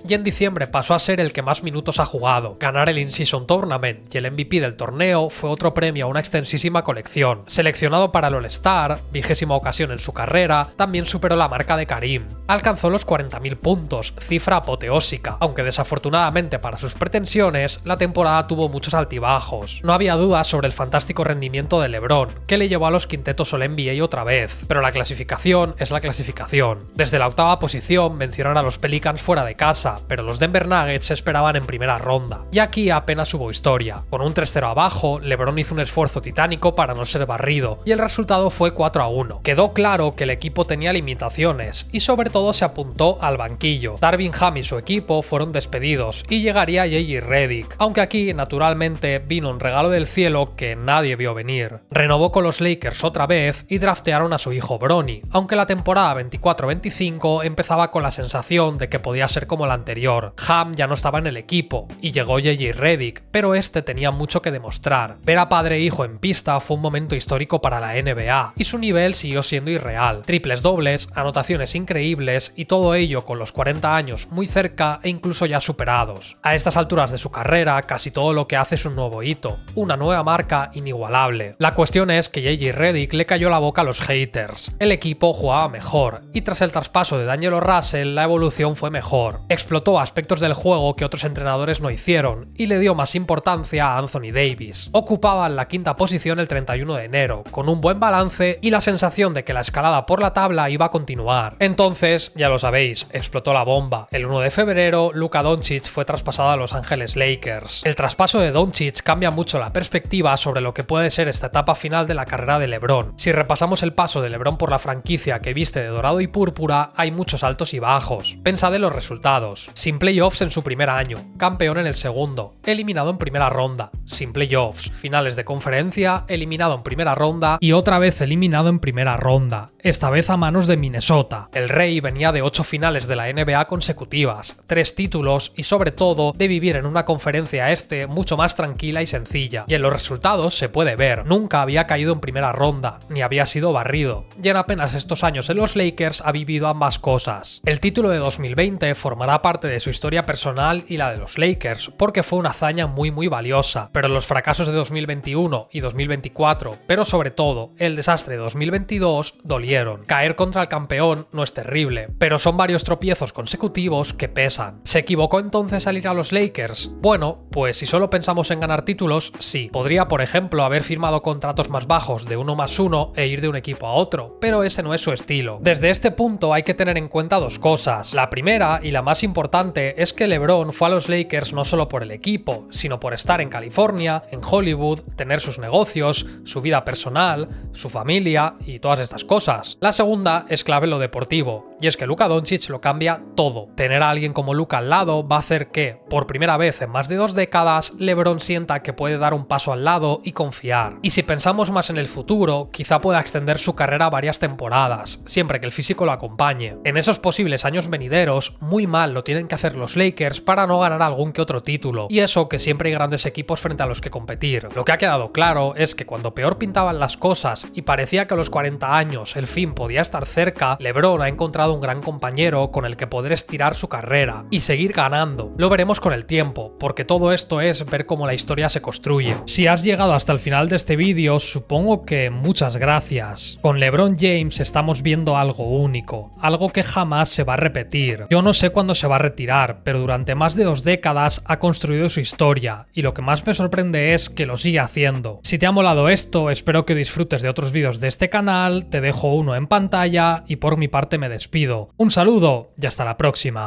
y en diciembre pasó a ser el que más minutos ha jugado. Ganar el In-Season Tournament y el MVP del torneo fue otro premio a una extensísima colección. Seleccionado para el All-Star, 20ª ocasión en su carrera, también superó la marca de Karim. Alcanzó los 40.000 puntos, cifra apoteósica, aunque desafortunadamente para sus pretensiones, la temporada tuvo muchos altibajos. No había dudas sobre el fantástico rendimiento de LeBron, que le llevó a los quintetos All-NBA otra vez, pero la clasificación es la clasificación. Desde la 8ª posición vencieron a los Pelicans fuera de casa, pero los Denver Nuggets se esperaban en primera ronda. Y aquí apenas hubo historia. Con un 3-0 abajo, LeBron hizo un esfuerzo titánico para no ser barrido, y el resultado fue 4-1. Quedó claro que el equipo tenía limitaciones, y sobre todo se apuntó al banquillo. Darvin Ham y su equipo fueron despedidos, y llegaría J.J. Redick, aunque aquí, naturalmente, vino un regalo del cielo que nadie vio venir. Renovó con los Lakers otra vez, y draftearon a su hijo Bronny, aunque la temporada 24-25 empezaba con la sensación de que podía ser como la anterior. Ham ya no estaba en el equipo y llegó J.J. Redick, pero este tenía mucho que demostrar. Ver a padre e hijo en pista fue un momento histórico para la NBA y su nivel siguió siendo irreal. Triples dobles, anotaciones increíbles y todo ello con los 40 años muy cerca e incluso ya superados. A estas alturas de su carrera, casi todo lo que hace es un nuevo hito, una nueva marca inigualable. La cuestión es que J.J. Redick le cayó la boca a los haters. El equipo jugaba mejor y tras el traspaso de D'Angelo Russell la evolución fue mejor. Explotó aspectos del juego que otros entrenadores no hicieron y le dio más importancia a Anthony Davis. Ocupaba la 5ª posición el 31 de enero, con un buen balance y la sensación de que la escalada por la tabla iba a continuar. Entonces, ya lo sabéis, explotó la bomba. El 1 de febrero, Luka Doncic fue traspasado a Los Ángeles Lakers. El traspaso de Doncic cambia mucho la perspectiva sobre lo que puede ser esta etapa final de la carrera de LeBron. Si repasamos el paso de LeBron por la franquicia que viste de dorado y púrpura, hay muchos altos y bajos. Pensad en los resultados. Sin playoffs en su primer año, campeón en el segundo, eliminado en primera ronda, sin playoffs, finales de conferencia, eliminado en primera ronda y otra vez eliminado en primera ronda, esta vez a manos de Minnesota. El Rey venía de 8 finales de la NBA consecutivas, 3 títulos y sobre todo de vivir en una conferencia este mucho más tranquila y sencilla. Y en los resultados se puede ver, nunca había caído en primera ronda, ni había sido barrido, y en apenas estos años en los Lakers ha vivido ambas cosas. El título de 2020 formará parte de su historia personal y la de los Lakers, porque fue una hazaña muy valiosa, pero los fracasos de 2021 y 2024, pero sobre todo el desastre de 2022, dolieron. Caer contra el campeón no es terrible, pero son varios tropiezos consecutivos que pesan. ¿Se equivocó entonces al ir a los Lakers? Bueno, pues si solo pensamos en ganar títulos, sí. Podría, por ejemplo, haber firmado contratos más bajos de 1+1 e ir de un equipo a otro, pero ese no es su estilo. Desde este punto hay que tener en cuenta dos cosas. La primera, y la más importante, es que LeBron fue a los Lakers no solo por el equipo, sino por estar en California, en Hollywood, tener sus negocios, su vida personal, su familia y todas estas cosas. La segunda es clave en lo deportivo, y es que Luka Doncic lo cambia todo. Tener a alguien como Luka al lado va a hacer que, por primera vez en más de 2 décadas, LeBron sienta que puede dar un paso al lado y confiar. Y si pensamos más en el futuro, quizá pueda extender su carrera varias temporadas, siempre que el físico lo acompañe. En esos posibles años venideros, muy mal lo tienen que hacer los Lakers para no ganar algún que otro título, y eso que siempre hay grandes equipos frente a los que competir. Lo que ha quedado claro es que cuando peor pintaban las cosas y parecía que a los 40 años el fin podía estar cerca, LeBron ha encontrado un gran compañero con el que poder estirar su carrera y seguir ganando. Lo veremos con el tiempo, porque todo esto es ver cómo la historia se construye. Si has llegado hasta el final de este vídeo, supongo que muchas gracias. Con LeBron James estamos viendo algo único, algo que jamás se va a repetir. Yo no sé cuándo se va a retirar, pero durante más de 2 décadas ha construido su historia, y lo que más me sorprende es que lo sigue haciendo. Si te ha molado esto, espero que disfrutes de otros vídeos de este canal, te dejo uno en pantalla y por mi parte me despido. Un saludo y hasta la próxima.